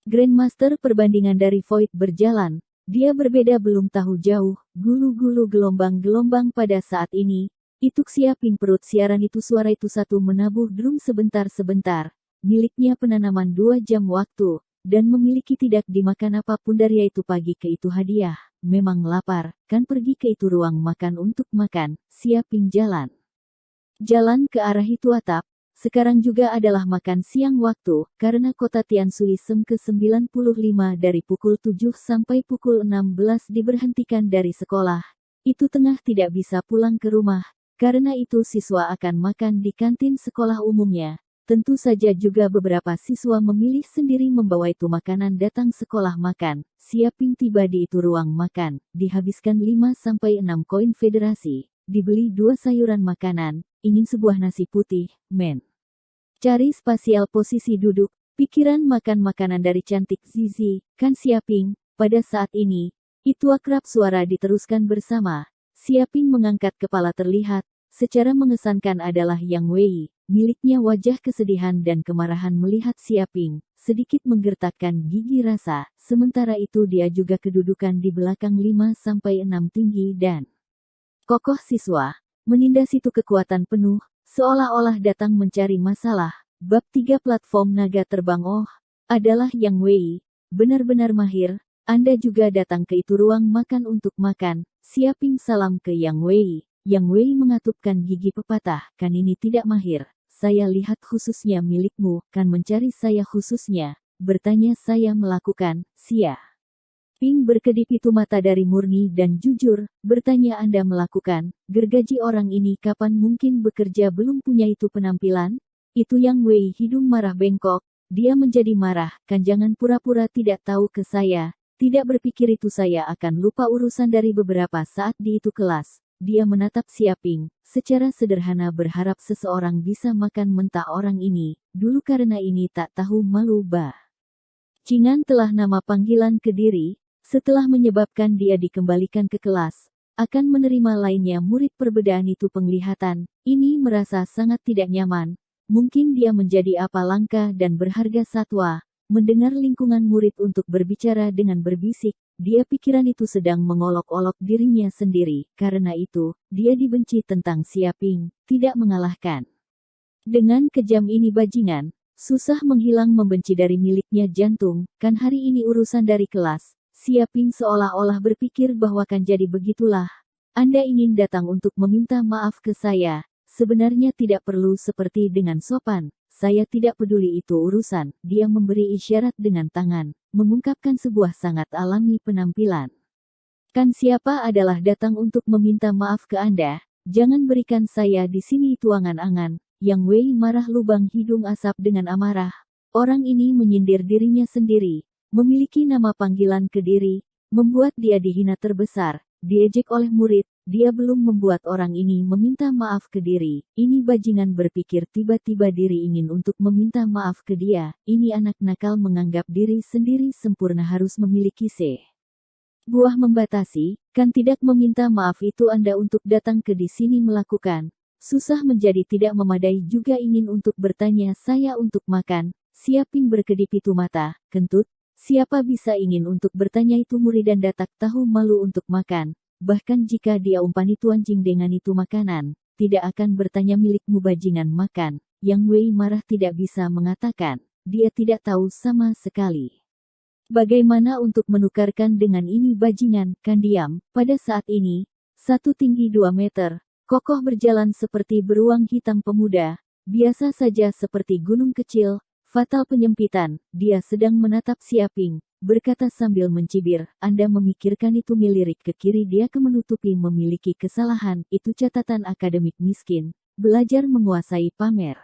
Grandmaster perbandingan dari Void berjalan. Dia berbeda belum tahu jauh, gulu-gulu gelombang-gelombang pada saat ini. Tuk Siaping perut siaran itu suara itu satu menabuh drum sebentar-sebentar, miliknya penanaman 2 jam waktu, dan memiliki tidak dimakan apapun dari itu pagi ke itu hadiah, memang lapar, kan pergi ke itu ruang makan untuk makan, Siaping jalan. Jalan ke arah itu atap, sekarang juga adalah makan siang waktu, karena kota Tianshui Sem ke-95 dari pukul 7 sampai pukul 16 diberhentikan dari sekolah, itu tengah tidak bisa pulang ke rumah. Karena itu siswa akan makan di kantin sekolah umumnya. Tentu saja juga beberapa siswa memilih sendiri membawa itu makanan datang sekolah makan. Siaping tiba di itu ruang makan, dihabiskan 5-6 koin federasi, dibeli 2 sayuran makanan, ingin sebuah nasi putih, men. Cari spasial posisi duduk, Pikiran makan makanan dari cantik Zizi, Kan Siaping, pada saat ini, itu akrab suara diteruskan bersama. Siaping mengangkat kepala terlihat, secara mengesankan adalah Yang Wei, miliknya wajah kesedihan dan kemarahan melihat Siaping, sedikit menggertakkan gigi rasa, sementara itu dia juga kedudukan di belakang 5-6 tinggi dan kokoh siswa, menindas itu kekuatan penuh, seolah-olah datang mencari masalah. Bab 3 Platform Naga Terbang. Oh, adalah Yang Wei, benar-benar mahir. Anda juga datang ke itu ruang makan untuk makan. Siaping salam ke Yang Wei. Yang Wei mengatupkan gigi pepatah, kan ini tidak mahir. Saya lihat khususnya milikmu, kan mencari saya khususnya. Bertanya saya melakukan, Ping berkedip itu mata dari murni dan jujur. Bertanya Anda melakukan, gergaji orang ini kapan mungkin bekerja belum punya itu penampilan? Itu Yang Wei hidung marah bengkok. Dia menjadi marah, kan jangan pura-pura tidak tahu ke saya. Tidak berpikir itu saya akan lupa urusan dari beberapa saat di itu kelas. Dia menatap Siaping, secara sederhana berharap seseorang bisa makan mentah orang ini, dulu karena ini tak tahu malu bah. Cingan telah nama panggilan Kediri, setelah menyebabkan dia dikembalikan ke kelas, akan menerima lainnya murid perbedaan itu penglihatan, ini merasa sangat tidak nyaman. Mungkin dia menjadi apa langka dan berharga satwa, mendengar lingkungan murid untuk berbicara dengan berbisik, dia pikiran itu sedang mengolok-olok dirinya sendiri, karena itu, dia dibenci tentang Siaping, tidak mengalahkan. Dengan kejam ini bajingan, susah menghilang membenci dari miliknya jantung, kan hari ini urusan dari kelas, Siaping seolah-olah berpikir bahwa kan jadi begitulah. Anda ingin datang untuk meminta maaf ke saya. Sebenarnya tidak perlu seperti dengan sopan, saya tidak peduli itu urusan, dia memberi isyarat dengan tangan, mengungkapkan sebuah sangat alami penampilan. Kan siapa adalah datang untuk meminta maaf ke Anda, jangan berikan saya di sini itu angan-angan. Yang Wei marah lubang hidung asap dengan amarah, orang ini menyindir dirinya sendiri, memiliki nama panggilan Kediri, membuat dia dihina terbesar, diejek oleh murid. Dia belum membuat orang ini meminta maaf ke diri. Ini bajingan berpikir tiba-tiba diri ingin untuk meminta maaf ke dia. Ini anak nakal menganggap diri sendiri sempurna harus memiliki buah membatasi, kan tidak meminta maaf itu Anda untuk datang ke di sini melakukan. Susah menjadi tidak memadai juga ingin untuk bertanya saya untuk makan. Siaping berkedip itu mata, kentut. Siapa bisa ingin untuk bertanya itu murid dan datak tahu malu untuk makan. Bahkan jika dia umpan itu anjing dengan itu makanan, tidak akan bertanya milikmu bajingan makan. Yang Wei marah tidak bisa mengatakan, dia tidak tahu sama sekali. Bagaimana untuk menukarkan dengan ini bajingan, kan diam, pada saat ini, satu tinggi 2 meter, kokoh berjalan seperti beruang hitam pemuda, biasa saja seperti gunung kecil, fatal penyempitan, dia sedang menatap Siaping. Berkata sambil mencibir, Anda memikirkan itu melirik ke kiri dia menutupi memiliki kesalahan, itu catatan akademik miskin, belajar menguasai pamer.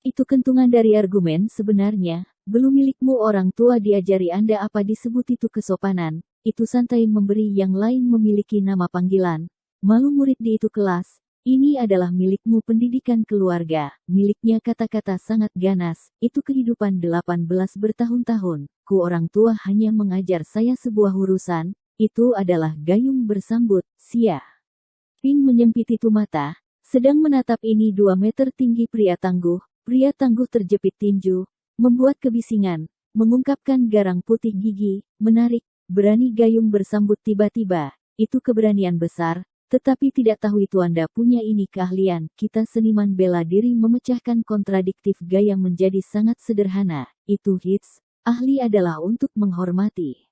Itu kentungan dari argumen sebenarnya, belum milikmu orang tua diajari Anda apa disebut itu kesopanan, itu santai memberi yang lain memiliki nama panggilan, malu murid di itu kelas. Ini adalah milikmu pendidikan keluarga, miliknya kata-kata sangat ganas, itu kehidupan 18 bertahun-tahun, ku orang tua hanya mengajar saya sebuah urusan, itu adalah gayung bersambut, Ping menyempit itu mata, sedang menatap ini 2 meter tinggi pria tangguh terjepit tinju, membuat kebisingan, mengungkapkan garang putih gigi, menarik, berani gayung bersambut tiba-tiba, itu keberanian besar. Tetapi tidak tahu itu Anda punya ini keahlian, kita seniman bela diri memecahkan kontradiktif gaya menjadi sangat sederhana, itu hits, ahli adalah untuk menghormati.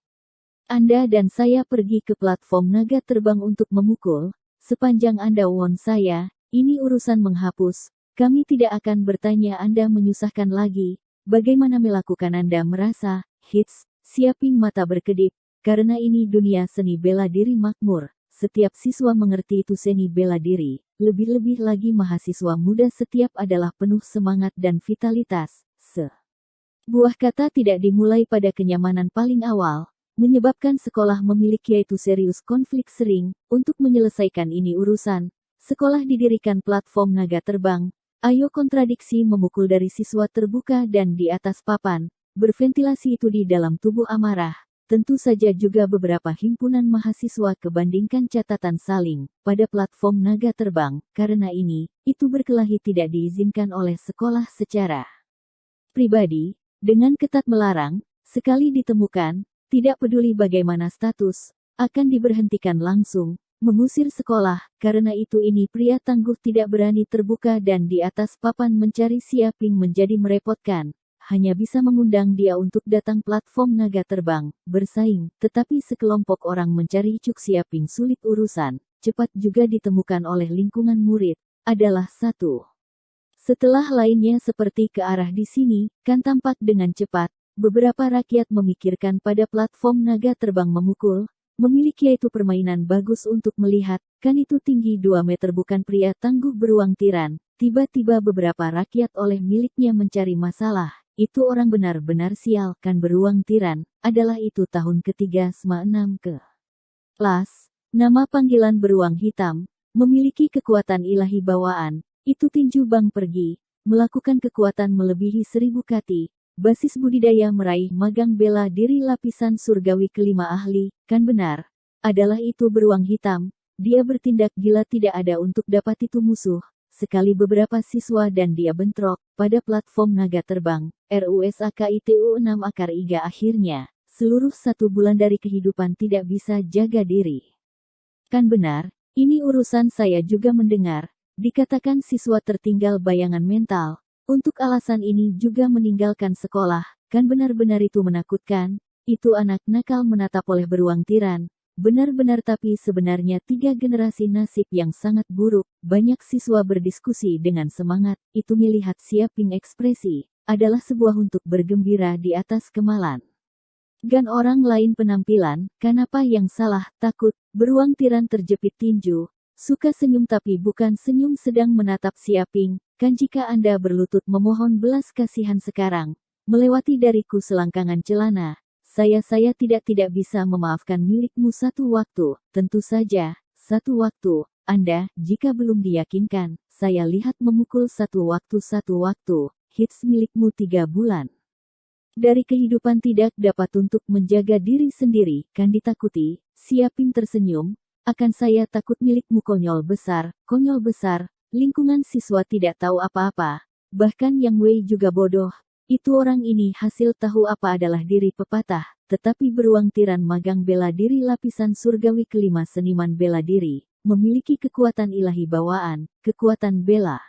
Anda dan saya pergi ke platform naga terbang untuk memukul, sepanjang Anda won saya, ini urusan menghapus, kami tidak akan bertanya Anda menyusahkan lagi, bagaimana melakukan Anda merasa, hits, Siaping mata berkedip, karena ini dunia seni bela diri makmur. Setiap siswa mengerti itu seni bela diri, lebih-lebih lagi mahasiswa muda setiap adalah penuh semangat dan vitalitas. Buah kata tidak dimulai pada kenyamanan paling awal, menyebabkan sekolah memiliki yaitu serius konflik sering, untuk menyelesaikan ini urusan. Sekolah didirikan platform naga terbang, Ayo kontradiksi memukul dari siswa terbuka dan di atas papan, berventilasi itu di dalam tubuh amarah. Tentu saja juga beberapa himpunan mahasiswa kebandingkan catatan saling pada platform Naga Terbang, karena itu berkelahi tidak diizinkan oleh sekolah secara pribadi, dengan ketat melarang, sekali ditemukan, tidak peduli bagaimana status, akan diberhentikan langsung, mengusir sekolah, karena itu pria tangguh tidak berani terbuka dan di atas papan mencari Siaping menjadi merepotkan, hanya bisa mengundang dia untuk datang platform Naga Terbang, bersaing, tetapi sekelompok orang mencari Cuk Siaping sulit urusan, cepat juga ditemukan oleh lingkungan murid, adalah satu. Setelah lainnya seperti ke arah di sini, kan tampak dengan cepat, beberapa rakyat memikirkan pada platform Naga Terbang memukul, memiliki yaitu permainan bagus untuk melihat, kan itu tinggi 2 meter bukan pria tangguh beruang tiran, tiba-tiba beberapa rakyat oleh miliknya mencari masalah, itu orang benar-benar sial, kan beruang tiran, adalah itu tahun ketiga SMA 6 ke kelas, nama panggilan beruang hitam, memiliki kekuatan ilahi bawaan, itu tinju bang pergi, melakukan kekuatan melebihi 1000 kati, basis budidaya meraih magang bela diri lapisan surgawi kelima ahli, kan benar. Adalah itu beruang hitam, dia bertindak gila tidak ada untuk dapat itu musuh. Sekali beberapa siswa dan dia bentrok, pada platform Naga Terbang, RUSAKITU 6 akar iga akhirnya, seluruh 1 bulan dari kehidupan tidak bisa jaga diri. Kan benar, ini urusan saya juga mendengar, dikatakan siswa tertinggal bayangan mental. Untuk alasan ini juga meninggalkan sekolah, kan benar-benar itu menakutkan, itu anak nakal menatap oleh beruang tiran, benar-benar tapi sebenarnya 3 generasi nasib yang sangat buruk, banyak siswa berdiskusi dengan semangat, itu melihat Siaping ekspresi, adalah sebuah untuk bergembira di atas kemalan. Gan orang lain penampilan, kan apa yang salah, takut, beruang tiran terjepit tinju, suka senyum tapi bukan senyum sedang menatap Siaping. Kan jika Anda berlutut memohon belas kasihan sekarang, melewati dariku selangkangan celana, saya tidak bisa memaafkan milikmu satu waktu, tentu saja, satu waktu, Anda, jika belum diyakinkan, saya lihat memukul satu waktu, hits milikmu 3 bulan. Dari kehidupan tidak dapat untuk menjaga diri sendiri, kan ditakuti, Siaping tersenyum, akan saya takut milikmu konyol besar, lingkungan siswa tidak tahu apa-apa, bahkan Yang Wei juga bodoh, itu orang ini hasil tahu apa adalah diri pepatah, tetapi beruang tiran magang bela diri lapisan surgawi kelima seniman bela diri, memiliki kekuatan ilahi bawaan, kekuatan bela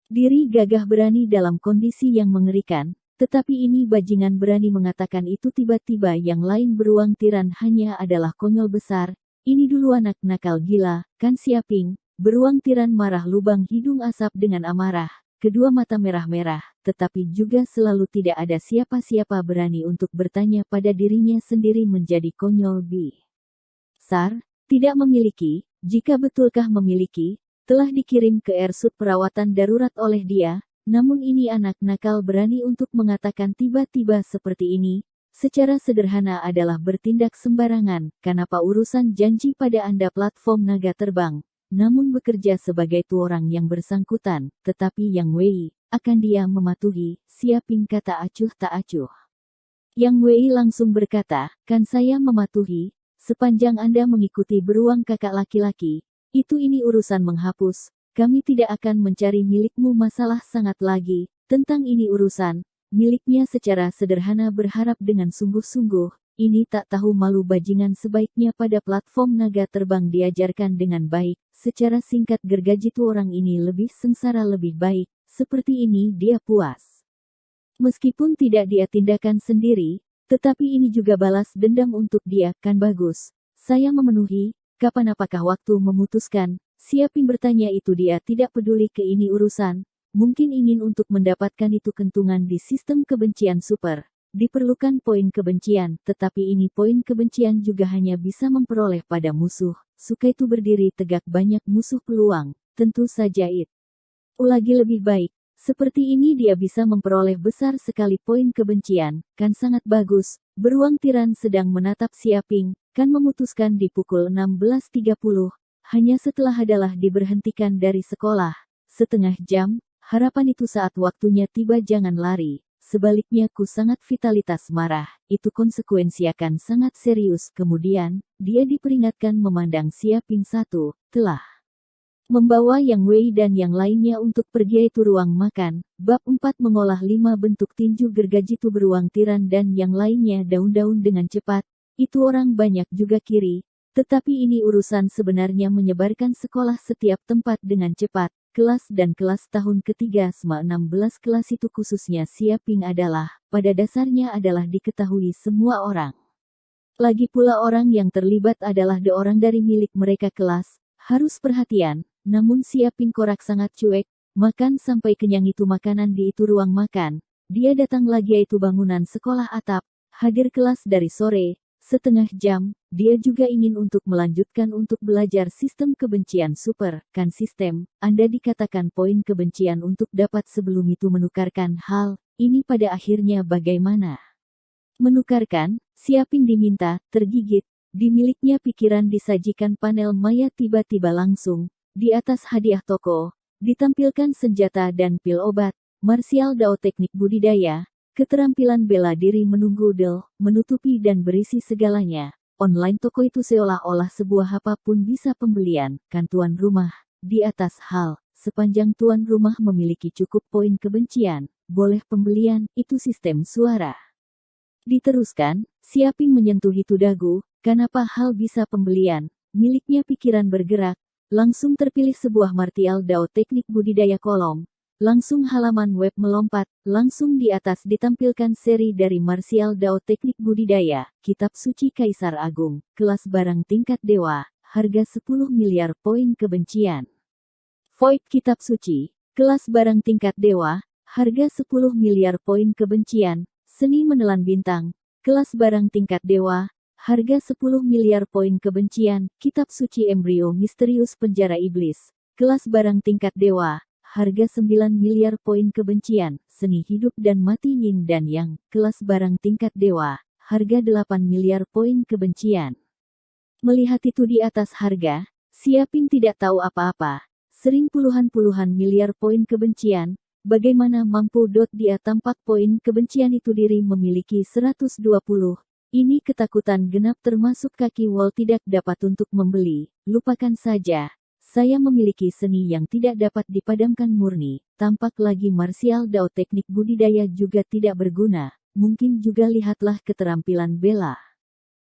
diri gagah berani dalam kondisi yang mengerikan, tetapi ini bajingan berani mengatakan itu tiba-tiba yang lain beruang tiran hanya adalah konyol besar, ini dulu anak nakal gila, kan Siaping. Beruang tiran marah lubang hidung asap dengan amarah, kedua mata merah-merah, tetapi juga selalu tidak ada siapa-siapa berani untuk bertanya pada dirinya sendiri menjadi konyol besar, tidak memiliki, jika betulkah memiliki, telah dikirim ke Ersut perawatan darurat oleh dia, namun ini anak nakal berani untuk mengatakan tiba-tiba seperti ini, secara sederhana adalah bertindak sembarangan, kenapa urusan janji pada Anda platform Naga Terbang. Namun bekerja sebagai tu orang yang bersangkutan, tetapi Yang Wei, akan dia mematuhi, Siaping kata acuh tak acuh. Yang Wei langsung berkata, kan saya mematuhi, sepanjang Anda mengikuti beruang kakak laki-laki, ini urusan menghapus, kami tidak akan mencari milikmu masalah sangat lagi, tentang ini urusan, miliknya secara sederhana berharap dengan sungguh-sungguh, ini tak tahu malu bajingan sebaiknya pada platform Naga Terbang diajarkan dengan baik, secara singkat gergaji tu orang ini lebih sengsara lebih baik, seperti ini dia puas. Meskipun tidak dia tindakan sendiri, tetapi ini juga balas dendam untuk dia, kan bagus. Saya memenuhi, kapan apakah waktu memutuskan, Siaping bertanya itu dia tidak peduli ke ini urusan, mungkin ingin untuk mendapatkan itu kentungan di sistem kebencian super. Diperlukan poin kebencian, tetapi ini poin kebencian juga hanya bisa memperoleh pada musuh. Suka itu berdiri tegak banyak musuh peluang, tentu saja lagi lebih baik. Seperti ini dia bisa memperoleh besar sekali poin kebencian, kan sangat bagus. Beruang tiran sedang menatap Siaping, kan memutuskan di pukul 16.30, hanya setelah adalah diberhentikan dari sekolah. Setengah jam, harapan itu saat waktunya tiba jangan lari. Sebaliknya ku sangat vitalitas marah, itu konsekuensi akan sangat serius. Kemudian, dia diperingatkan memandang Siaping satu, telah membawa Yang Wei dan yang lainnya untuk pergi itu ruang makan. Bab 4 mengolah 5 bentuk tinju gergaji itu beruang tiran dan yang lainnya daun-daun dengan cepat. Itu orang banyak juga kiri. Tetapi ini urusan sebenarnya menyebarkan sekolah setiap tempat dengan cepat. Kelas dan kelas tahun ketiga SMA 16 kelas itu khususnya Siaping adalah, pada dasarnya adalah diketahui semua orang. Lagi pula orang yang terlibat adalah orang dari milik mereka kelas. Harus perhatian, namun Siaping korak sangat cuek, makan sampai kenyang itu makanan di itu ruang makan. Dia datang lagi yaitu bangunan sekolah atap, hadir kelas dari sore, setengah jam, dia juga ingin untuk melanjutkan untuk belajar sistem kebencian super, kan sistem, Anda dikatakan poin kebencian untuk dapat sebelum itu menukarkan hal, ini pada akhirnya bagaimana? Menukarkan, Siaping diminta, tergigit, di miliknya pikiran disajikan panel maya tiba-tiba langsung, di atas hadiah toko, ditampilkan senjata dan pil obat, martial dao teknik budidaya, keterampilan bela diri menunggu del, menutupi dan berisi segalanya. Online toko itu seolah-olah sebuah apapun bisa pembelian, kan tuan rumah. Di atas hal, sepanjang tuan rumah memiliki cukup poin kebencian, boleh pembelian, itu sistem suara. Diteruskan, Siaping menyentuh itu dagu, kenapa hal bisa pembelian, miliknya pikiran bergerak, langsung terpilih sebuah martial dao teknik budidaya kolom. Langsung halaman web melompat, langsung di atas ditampilkan seri dari martial dao teknik budidaya, kitab suci Kaisar Agung, kelas barang tingkat dewa, harga 10 miliar poin kebencian. Void kitab suci, kelas barang tingkat dewa, harga 10 miliar poin kebencian, seni menelan bintang, kelas barang tingkat dewa, harga 10 miliar poin kebencian, kitab suci embrio misterius penjara iblis, kelas barang tingkat dewa, harga 9 miliar poin kebencian, seni hidup dan mati yin dan yang, kelas barang tingkat dewa, harga 8 miliar poin kebencian. Melihat itu di atas harga, Siaping tidak tahu apa-apa, sering puluhan miliar poin kebencian, bagaimana mampu dia tampak poin kebencian itu diri memiliki 120, ini ketakutan genap termasuk kaki wall tidak dapat untuk membeli, lupakan saja. Saya memiliki seni yang tidak dapat dipadamkan murni, tampak lagi martial dao teknik budidaya juga tidak berguna, mungkin juga lihatlah keterampilan bela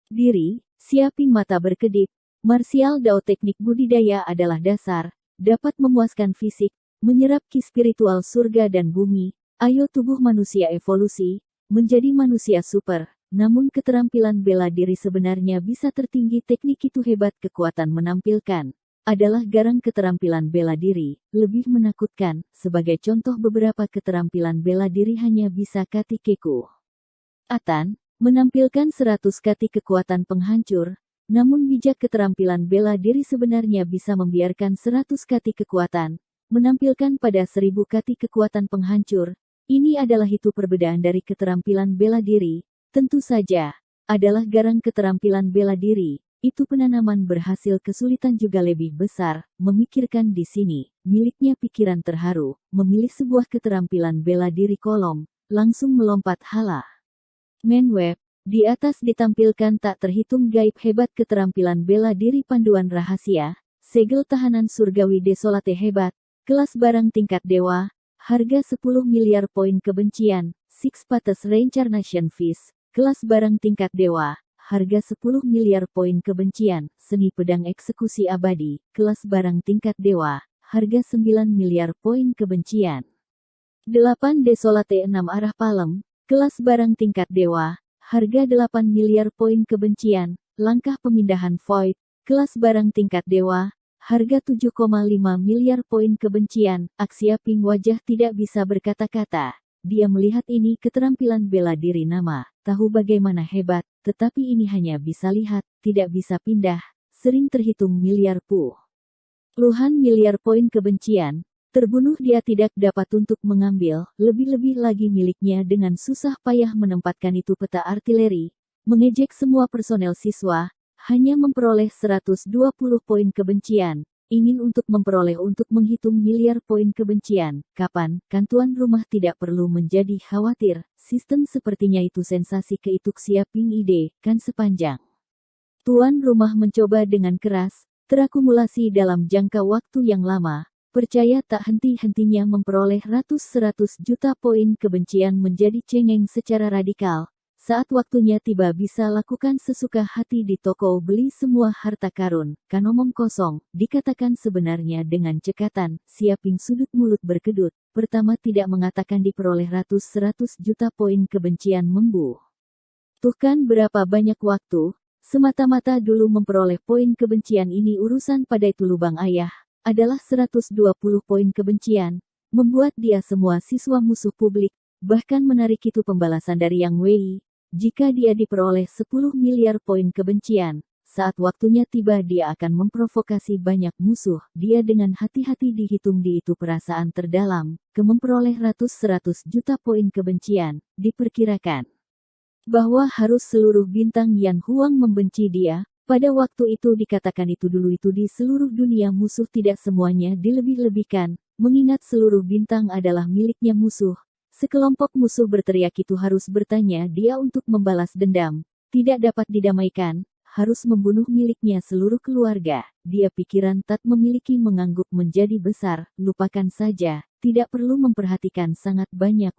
diri, Siaping mata berkedip, martial dao teknik budidaya adalah dasar, dapat memuaskan fisik, menyerap ki spiritual surga dan bumi, ayo tubuh manusia evolusi, menjadi manusia super, namun keterampilan bela diri sebenarnya bisa tertinggi teknik itu hebat kekuatan menampilkan. Adalah garang keterampilan bela diri, lebih menakutkan, sebagai contoh beberapa keterampilan bela diri hanya bisa kati keku. Atan, menampilkan 100 kati kekuatan penghancur, namun bijak keterampilan bela diri sebenarnya bisa membiarkan 100 kati kekuatan, menampilkan pada 1000 kati kekuatan penghancur, ini adalah itu perbedaan dari keterampilan bela diri, tentu saja, adalah garang keterampilan bela diri. Itu penanaman berhasil kesulitan juga lebih besar, memikirkan di sini, miliknya pikiran terharu, memilih sebuah keterampilan bela diri kolom, langsung melompat hala. Main web, di atas ditampilkan tak terhitung gaib hebat keterampilan bela diri panduan rahasia, segel tahanan surgawi desolate hebat, kelas barang tingkat dewa, harga 10 miliar poin kebencian, Six Pates Reincarnation Feast, kelas barang tingkat dewa. Harga 10 miliar poin kebencian, seni pedang eksekusi abadi, kelas barang tingkat dewa, harga 9 miliar poin kebencian. 8 Desolate 6 arah palem, kelas barang tingkat dewa, harga 8 miliar poin kebencian, langkah pemindahan void, kelas barang tingkat dewa, harga 7,5 miliar poin kebencian, Siaping wajah tidak bisa berkata-kata. Dia melihat ini keterampilan bela diri nama, tahu bagaimana hebat, tetapi ini hanya bisa lihat, tidak bisa pindah, sering terhitung miliar puluhan miliar poin kebencian, terbunuh dia tidak dapat untuk mengambil, lebih-lebih lagi miliknya dengan susah payah menempatkan itu peta artileri, mengejek semua personel siswa, hanya memperoleh 120 poin kebencian, ingin untuk memperoleh untuk menghitung miliar poin kebencian. Kapan, kan tuan rumah tidak perlu menjadi khawatir, sistem sepertinya itu sensasi keituk Siaping ide, kan sepanjang. Tuan rumah mencoba dengan keras, terakumulasi dalam jangka waktu yang lama, percaya tak henti-hentinya memperoleh ratus-seratus juta poin kebencian menjadi cengeng secara radikal. Saat waktunya tiba bisa lakukan sesuka hati di toko beli semua harta karun, kan omong kosong, dikatakan sebenarnya dengan cekatan. Siaping sudut mulut berkedut, pertama tidak mengatakan diperoleh ratus-seratus juta poin kebencian membuh. Tuh kan berapa banyak waktu, semata-mata dulu memperoleh poin kebencian ini urusan pada itu lubang ayah, adalah 120 poin kebencian, membuat dia semua siswa musuh publik, bahkan menarik itu pembalasan dari Yang Wei. Jika dia diperoleh 10 miliar poin kebencian, saat waktunya tiba dia akan memprovokasi banyak musuh. Dia dengan hati-hati dihitung di itu perasaan terdalam, ke memperoleh ratus-seratus juta poin kebencian, diperkirakan bahwa harus seluruh bintang Yan Huang membenci dia. Pada waktu itu dikatakan itu dulu itu di seluruh dunia musuh tidak semuanya dilebih-lebihkan, mengingat seluruh bintang adalah miliknya musuh. Sekelompok musuh berteriak itu harus bertanya dia untuk membalas dendam, tidak dapat didamaikan, harus membunuh miliknya seluruh keluarga. Dia pikiran tak memiliki mengangguk menjadi besar, lupakan saja, tidak perlu memperhatikan sangat banyak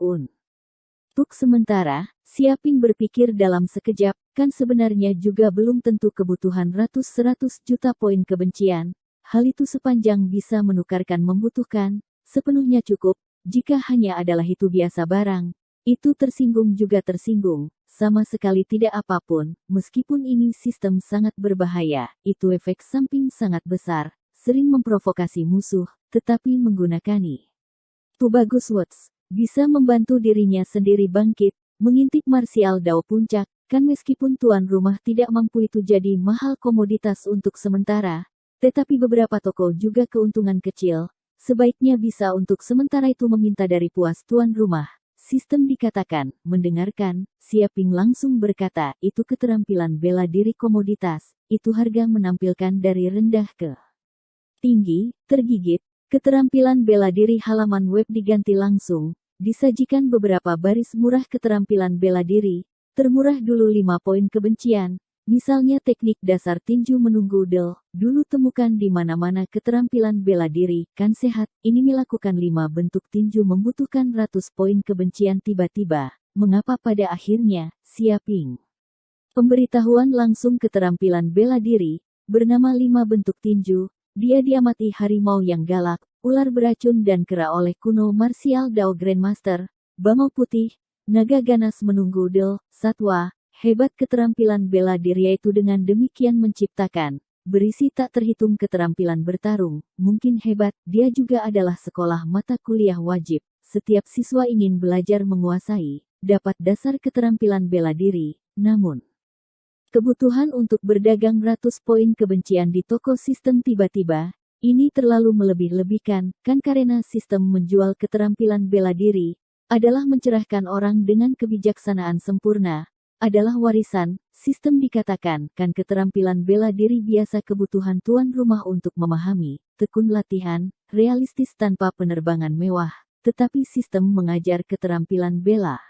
Untuk sementara, Siaping berpikir dalam sekejap, kan sebenarnya juga belum tentu kebutuhan ratus-seratus juta poin kebencian, hal itu sepanjang bisa menukarkan membutuhkan, sepenuhnya cukup. Jika hanya adalah itu biasa barang, itu tersinggung juga tersinggung, sama sekali tidak apapun, meskipun ini sistem sangat berbahaya, itu efek samping sangat besar, sering memprovokasi musuh, tetapi menggunakan itu bagus Watts, bisa membantu dirinya sendiri bangkit, mengintip martial Dao puncak, kan meskipun tuan rumah tidak mampu itu jadi mahal komoditas untuk sementara, tetapi beberapa toko juga keuntungan kecil. Sebaiknya bisa untuk sementara itu meminta dari puas tuan rumah. Sistem dikatakan, mendengarkan, Siaping langsung berkata, itu keterampilan bela diri komoditas, itu harga menampilkan dari rendah ke tinggi, tergigit, keterampilan bela diri halaman web diganti langsung, disajikan beberapa baris murah keterampilan bela diri, termurah dulu 5 poin kebencian. Misalnya teknik dasar tinju menunggu dulu temukan di mana-mana keterampilan bela diri, kan sehat, ini melakukan 5 bentuk tinju membutuhkan ratus poin kebencian tiba-tiba, mengapa pada akhirnya, Siaping pemberitahuan langsung keterampilan bela diri, bernama 5 bentuk tinju, dia diamati harimau yang galak, ular beracun dan kera oleh kuno martial Dao Grandmaster, bangau putih, naga ganas menunggu satwa, hebat keterampilan bela diri itu dengan demikian menciptakan, berisi tak terhitung keterampilan bertarung, mungkin hebat, dia juga adalah sekolah mata kuliah wajib, setiap siswa ingin belajar menguasai, dapat dasar keterampilan bela diri, namun kebutuhan untuk berdagang ratus poin kebencian di toko sistem tiba-tiba, ini terlalu melebih-lebihkan, kan karena sistem menjual keterampilan bela diri, adalah mencerahkan orang dengan kebijaksanaan sempurna, adalah warisan, sistem dikatakan, kan keterampilan bela diri biasa kebutuhan tuan rumah untuk memahami, tekun latihan, realistis tanpa penerbangan mewah, tetapi sistem mengajar keterampilan bela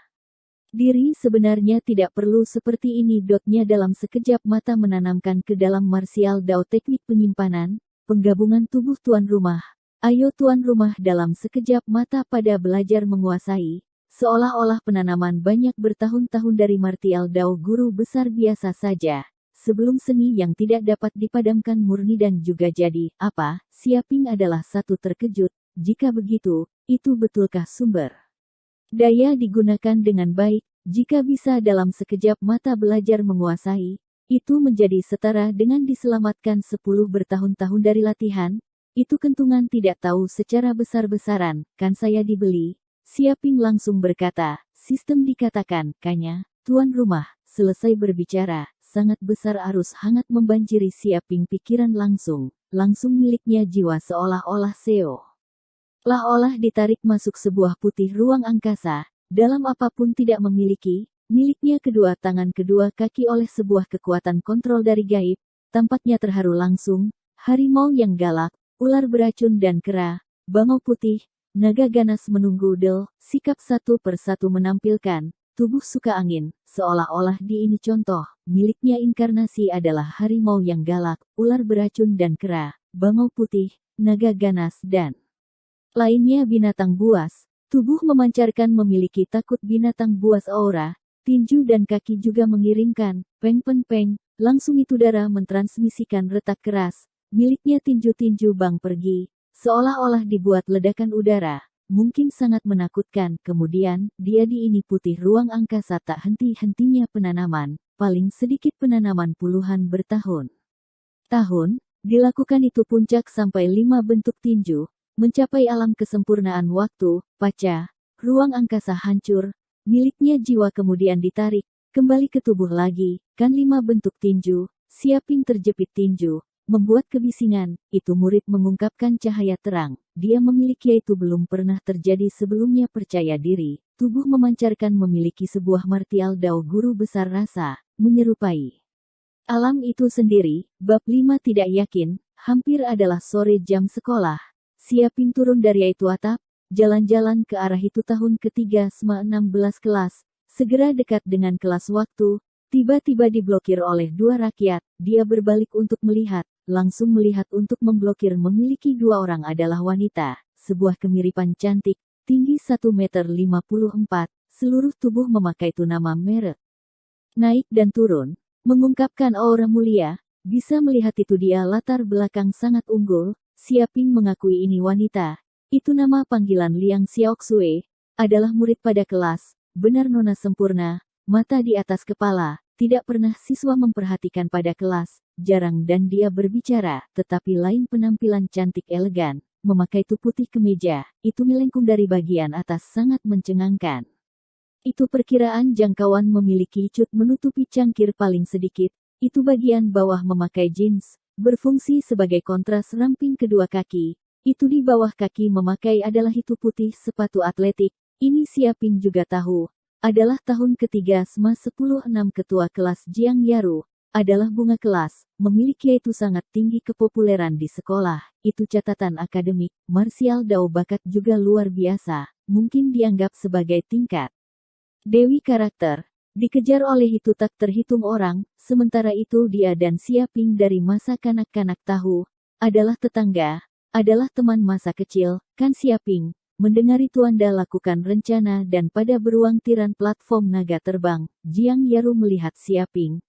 diri sebenarnya tidak perlu seperti ini. Nya dalam sekejap mata menanamkan ke dalam martial Dao teknik penyimpanan, penggabungan tubuh tuan rumah. Ayo tuan rumah dalam sekejap mata pada belajar menguasai, seolah-olah penanaman banyak bertahun-tahun dari martial Dao guru besar biasa saja, sebelum seni yang tidak dapat dipadamkan murni dan juga jadi, apa, Siaping adalah satu terkejut, jika begitu, itu betulkah sumber daya digunakan dengan baik, jika bisa dalam sekejap mata belajar menguasai, itu menjadi setara dengan diselamatkan 10 bertahun-tahun dari latihan, itu kentungan tidak tahu secara besar-besaran, kan saya dibeli. Siaping langsung berkata, sistem dikatakan, kanya, tuan rumah, selesai berbicara, sangat besar arus hangat membanjiri Siaping pikiran langsung miliknya jiwa seolah-olah seolah-olah ditarik masuk sebuah putih ruang angkasa, dalam apapun tidak memiliki, miliknya kedua tangan kedua kaki oleh sebuah kekuatan kontrol dari gaib, tampaknya terharu langsung, harimau yang galak, ular beracun dan kera, bangau putih, naga ganas menunggu Del, sikap satu persatu menampilkan, tubuh suka angin, seolah-olah di ini contoh, miliknya inkarnasi adalah harimau yang galak, ular beracun dan kera, bangau putih, naga ganas dan lainnya binatang buas. Tubuh memancarkan memiliki takut binatang buas aura, tinju dan kaki juga mengiringkan, peng peng peng, langsung itu darah mentransmisikan retak keras, miliknya tinju-tinju bang pergi, seolah-olah dibuat ledakan udara, mungkin sangat menakutkan, kemudian, dia di ini putih ruang angkasa tak henti-hentinya penanaman, paling sedikit penanaman puluhan bertahun. Tahun, dilakukan itu puncak sampai 5 bentuk tinju, mencapai alam kesempurnaan waktu, paca, ruang angkasa hancur, miliknya jiwa kemudian ditarik, kembali ke tubuh lagi, kan 5 bentuk tinju, Siaping terjepit tinju, membuat kebisingan, itu murid mengungkapkan cahaya terang, dia memiliki itu belum pernah terjadi sebelumnya percaya diri, tubuh memancarkan memiliki sebuah martial dao guru besar rasa, menyerupai alam itu sendiri, bab 5 tidak yakin, hampir adalah sore jam sekolah. Siaping turun dari itu atap, jalan-jalan ke arah itu tahun ketiga SMA 16 kelas, segera dekat dengan kelas waktu, tiba-tiba diblokir oleh 2 rakyat, dia berbalik untuk melihat, langsung melihat untuk memblokir memiliki 2 orang adalah wanita, sebuah kemiripan cantik, tinggi 1,54 meter, seluruh tubuh memakai itu nama merek. Naik dan turun, mengungkapkan aura mulia, bisa melihat itu dia latar belakang sangat unggul. Siaping mengakui ini wanita, itu nama panggilan Liang Xiaoxue, adalah murid pada kelas, benar nona sempurna, mata di atas kepala, tidak pernah siswa memperhatikan pada kelas, jarang dan dia berbicara, tetapi lain penampilan cantik elegan, memakai itu putih kemeja, itu melengkung dari bagian atas sangat mencengangkan. Itu perkiraan jangkauan memiliki cut menutupi cangkir paling sedikit, itu bagian bawah memakai jeans, berfungsi sebagai kontras ramping kedua kaki, itu di bawah kaki memakai adalah itu putih sepatu atletik, ini Siaping juga tahu, adalah tahun ketiga SMA 10-6 ketua kelas Jiang Yaru, adalah bunga kelas, memiliki itu sangat tinggi kepopuleran di sekolah, itu catatan akademik, martial dao bakat juga luar biasa, mungkin dianggap sebagai tingkat dewi karakter. Dikejar oleh itu tak terhitung orang, sementara itu dia dan Siaping dari masa kanak-kanak tahu, adalah tetangga, adalah teman masa kecil, kan Siaping, mendengar itu Anda lakukan rencana dan pada beruang tiran platform naga terbang, Jiang Yaru melihat Siaping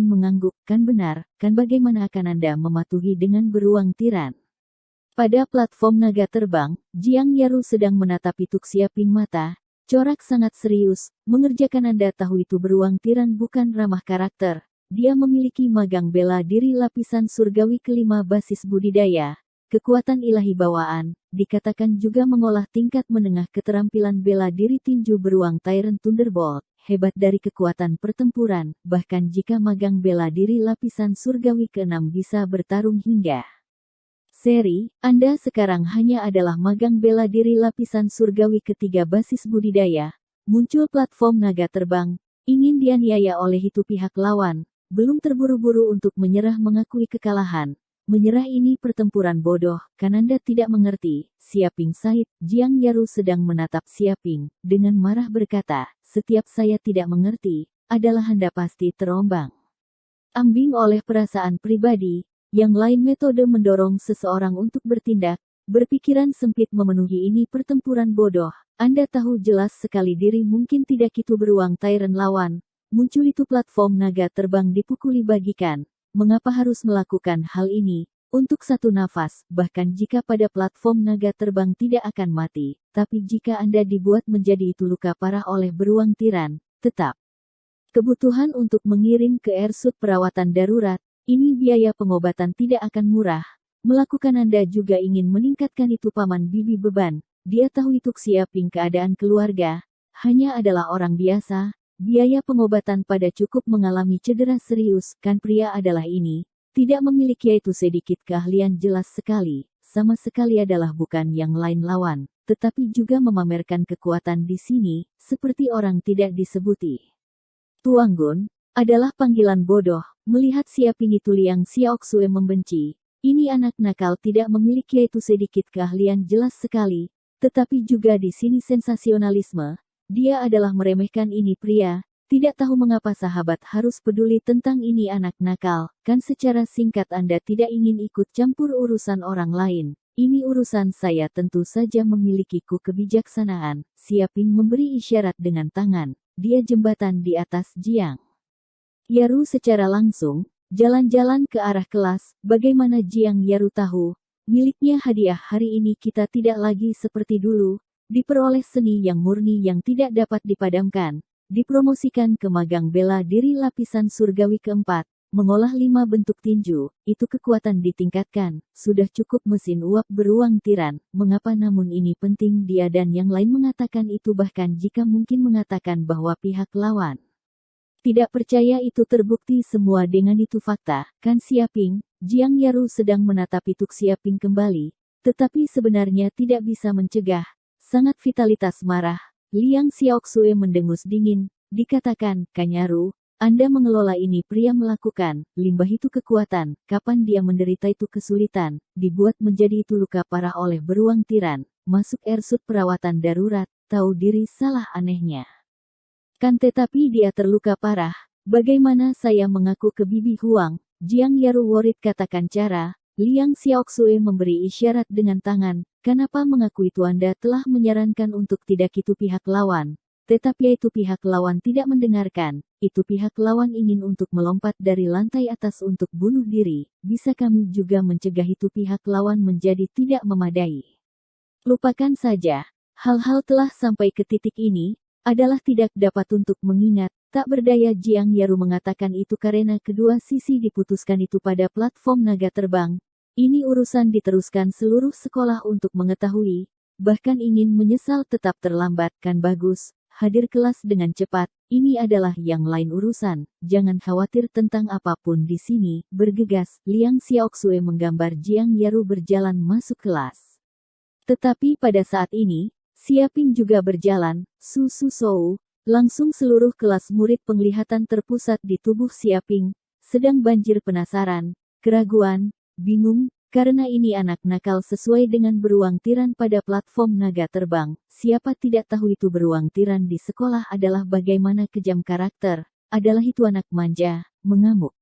mengangguk, kan benar, kan bagaimana akan Anda mematuhi dengan beruang tiran? Pada platform naga terbang, Jiang Yaru sedang menatap itu Siaping mata, corak sangat serius, mengerjakan Anda tahu itu beruang tiran bukan ramah karakter. Dia memiliki magang bela diri lapisan surgawi kelima basis budidaya, kekuatan ilahi bawaan, dikatakan juga mengolah tingkat menengah keterampilan bela diri tinju beruang Tyrant Thunderbolt, hebat dari kekuatan pertempuran, bahkan jika magang bela diri lapisan surgawi ke-6 bisa bertarung hingga seri, Anda sekarang hanya adalah magang bela diri lapisan surgawi ketiga basis budidaya. Muncul platform naga terbang, ingin dianiaya oleh itu pihak lawan, belum terburu-buru untuk menyerah mengakui kekalahan. Menyerah ini pertempuran bodoh, kan Anda tidak mengerti. Siaping Said, Jiang Yaru sedang menatap Siaping, dengan marah berkata, setiap saya tidak mengerti, adalah Anda pasti terombang ambing oleh perasaan pribadi. Yang lain metode mendorong seseorang untuk bertindak, berpikiran sempit memenuhi ini pertempuran bodoh. Anda tahu jelas sekali diri mungkin tidak itu beruang Tyrant lawan. Muncul itu platform naga terbang dipukuli bagikan. Mengapa harus melakukan hal ini? Untuk satu nafas, bahkan jika pada platform naga terbang tidak akan mati, tapi jika Anda dibuat menjadi itu luka parah oleh beruang tiran, tetap kebutuhan untuk mengirim ke airshoot perawatan darurat. Ini biaya pengobatan tidak akan murah. Melakukan Anda juga ingin meningkatkan itu paman bibi beban. Dia tahu itu Siaping keadaan keluarga. Hanya adalah orang biasa. Biaya pengobatan pada cukup mengalami cedera serius. Kan pria adalah ini. Tidak memiliki itu sedikit keahlian jelas sekali. Sama sekali adalah bukan yang lain lawan. Tetapi juga memamerkan kekuatan di sini. Seperti orang tidak disebuti. Tuanggun adalah panggilan bodoh. Melihat Siaping itu Liang Xiaoxue membenci. Ini anak nakal tidak memiliki itu sedikit keahlian jelas sekali, tetapi juga di sini sensasionalisme. Dia adalah meremehkan ini pria, tidak tahu mengapa sahabat harus peduli tentang ini anak nakal, kan secara singkat Anda tidak ingin ikut campur urusan orang lain. Ini urusan saya tentu saja memilikiku kebijaksanaan. Siaping memberi isyarat dengan tangan, dia jembatan di atas Jiang Yaru secara langsung. Jalan-jalan ke arah kelas, bagaimana Jiang Yaru tahu, miliknya hadiah hari ini kita tidak lagi seperti dulu, diperoleh seni yang murni yang tidak dapat dipadamkan, dipromosikan ke magang bela diri lapisan surgawi keempat, mengolah 5 bentuk tinju, itu kekuatan ditingkatkan, sudah cukup mesin uap beruang tiran, mengapa namun ini penting dia dan yang lain mengatakan itu bahkan jika mungkin mengatakan bahwa pihak lawan tidak percaya itu terbukti semua dengan itu fakta, kan Siaping, Jiang Yaru sedang menatap Tuk Siaping kembali, tetapi sebenarnya tidak bisa mencegah, sangat vitalitas marah, Liang Xiaoxue mendengus dingin, dikatakan, Kan Yaru, Anda mengelola ini pria melakukan, limbah itu kekuatan, kapan dia menderita itu kesulitan, dibuat menjadi itu luka parah oleh beruang tiran, masuk ersut perawatan darurat, tahu diri salah anehnya. Kan tetapi dia terluka parah, bagaimana saya mengaku ke Bibi Huang, Jiang Yaru worried katakan cara, Liang Xiaoxue memberi isyarat dengan tangan, kenapa mengaku itu Anda telah menyarankan untuk tidak itu pihak lawan, tetapi itu pihak lawan tidak mendengarkan, itu pihak lawan ingin untuk melompat dari lantai atas untuk bunuh diri, bisa kami juga mencegah itu pihak lawan menjadi tidak memadai. Lupakan saja, hal-hal telah sampai ke titik ini, adalah tidak dapat untuk mengingat, tak berdaya Jiang Yaru mengatakan itu karena kedua sisi diputuskan itu pada platform naga terbang. Ini urusan diteruskan seluruh sekolah untuk mengetahui, bahkan ingin menyesal tetap terlambat kan bagus, hadir kelas dengan cepat, ini adalah yang lain urusan, jangan khawatir tentang apapun di sini, bergegas, Liang Xiaoxue menggambar Jiang Yaru berjalan masuk kelas. Tetapi pada saat ini, Siaping juga berjalan, Su Sou, langsung seluruh kelas murid penglihatan terpusat di tubuh Siaping, sedang banjir penasaran, keraguan, bingung, karena ini anak nakal sesuai dengan beruang tiran pada platform naga terbang, siapa tidak tahu itu beruang tiran di sekolah adalah bagaimana kejam karakter, adalah itu anak manja, mengamuk,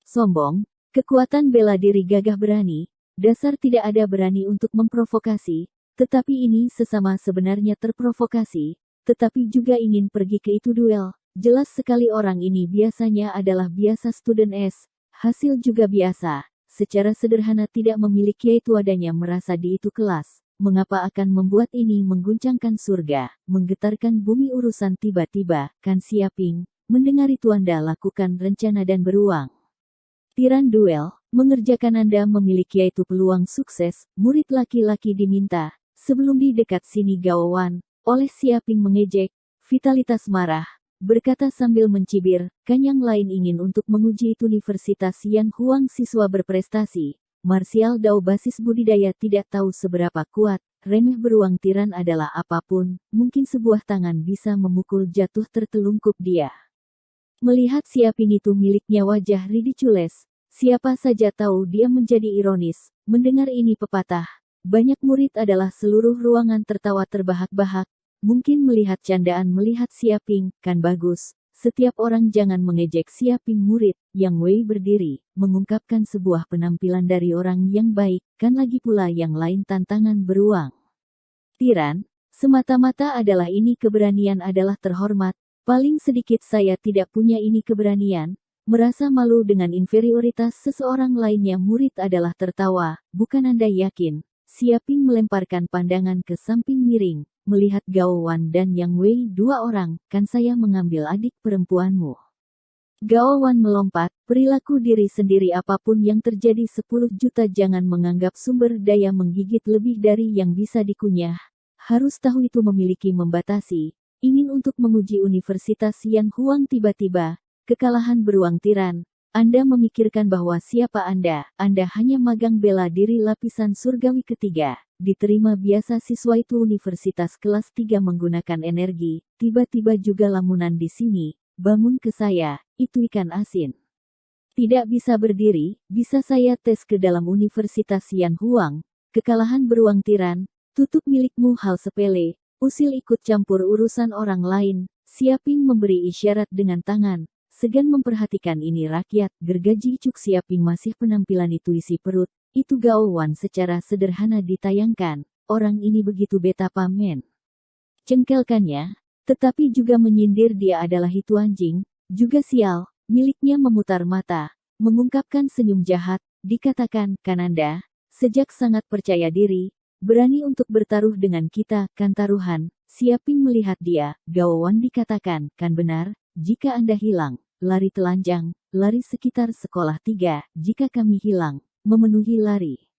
sombong, kekuatan bela diri gagah berani, dasar tidak ada berani untuk memprovokasi, tetapi ini sesama sebenarnya terprovokasi, tetapi juga ingin pergi ke itu duel. Jelas sekali orang ini biasanya adalah biasa student S, hasil juga biasa, secara sederhana tidak memiliki itu adanya merasa di itu kelas. Mengapa akan membuat ini mengguncangkan surga, menggetarkan bumi urusan tiba-tiba, kan Siaping, mendengar itu Anda lakukan rencana dan beruang tiran duel, mengerjakan Anda memiliki itu peluang sukses, murid laki-laki diminta. Sebelum di dekat sini Gaowan, oleh Siaping mengejek, vitalitas marah, berkata sambil mencibir, kan yang lain ingin untuk menguji itu Universitas Yan Huang siswa berprestasi, martial dao basis budidaya tidak tahu seberapa kuat, remeh beruang tiran adalah apapun, mungkin sebuah tangan bisa memukul jatuh tertelungkup dia. Melihat Siaping itu miliknya wajah ridiculous, siapa saja tahu dia menjadi ironis, mendengar ini pepatah. Banyak murid adalah seluruh ruangan tertawa terbahak-bahak, mungkin melihat candaan melihat Siaping, kan bagus, setiap orang jangan mengejek Siaping murid, Yang Wei berdiri, mengungkapkan sebuah penampilan dari orang yang baik, kan lagi pula yang lain tantangan beruang tiran, semata-mata adalah ini keberanian adalah terhormat, paling sedikit saya tidak punya ini keberanian, merasa malu dengan inferioritas seseorang lainnya murid adalah tertawa, bukan Anda yakin? Siaping melemparkan pandangan ke samping miring, melihat Gaowan dan Yang Wei dua orang, kan saya mengambil adik perempuanmu. Gaowan melompat, perilaku diri sendiri apapun yang terjadi 10 juta jangan menganggap sumber daya menggigit lebih dari yang bisa dikunyah. Harus tahu itu memiliki membatasi, ingin untuk menguji Universitas Yan Huang tiba-tiba, kekalahan beruang tiran. Anda memikirkan bahwa siapa Anda hanya magang bela diri lapisan surgawi ketiga, diterima biasa siswa itu universitas kelas 3 menggunakan energi, tiba-tiba juga lamunan di sini, bangun ke saya, itu ikan asin. Tidak bisa berdiri, bisa saya tes ke dalam Universitas Yan Huang. Kekalahan beruang tiran, tutup milikmu hal sepele, usil ikut campur urusan orang lain. Siaping memberi isyarat dengan tangan, segan memperhatikan ini rakyat, gergaji Cuk Siaping masih penampilan itu isi perut, itu Gao Wan secara sederhana ditayangkan, orang ini begitu betapa men. Cengkelkannya, tetapi juga menyindir dia adalah itu anjing, juga sial. Miliknya memutar mata, mengungkapkan senyum jahat, dikatakan, Kananda, sejak sangat percaya diri, berani untuk bertaruh dengan kita, kan taruhan. Siaping melihat dia, Gao Wan dikatakan, kan benar, jika Anda hilang, lari telanjang, lari sekitar sekolah 3, jika kami hilang, memenuhi lari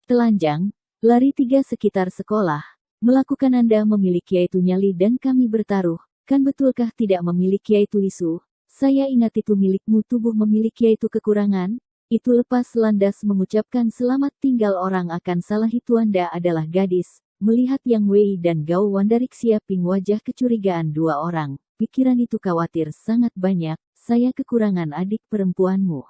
telanjang, lari 3 sekitar sekolah, melakukan Anda memiliki yaitu nyali dan kami bertaruh, kan betulkah tidak memiliki yaitu isu? Saya ingat itu milikmu tubuh memiliki yaitu kekurangan, itu lepas landas mengucapkan selamat tinggal orang akan salah itu Anda adalah gadis, melihat Yang Wei dan Gao Wan dari Siaping wajah kecurigaan dua orang, pikiran itu khawatir sangat banyak, saya kekurangan adik perempuanmu.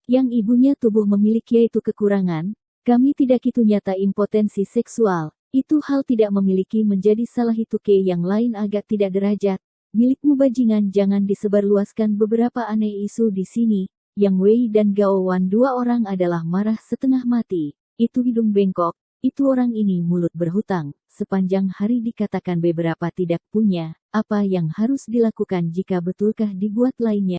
Yang ibunya tubuh memiliki yaitu kekurangan, kami tidak itu nyata impotensi seksual, itu hal tidak memiliki menjadi salah itu ke yang lain agak tidak derajat. Milikmu bajingan jangan disebarluaskan beberapa aneh isu di sini. Yang Wei dan Gao Wan dua orang adalah marah setengah mati. Itu hidung bengkok, itu orang ini mulut berhutang. Sepanjang hari dikatakan beberapa tidak punya, apa yang harus dilakukan jika betulkah dibuat lainnya.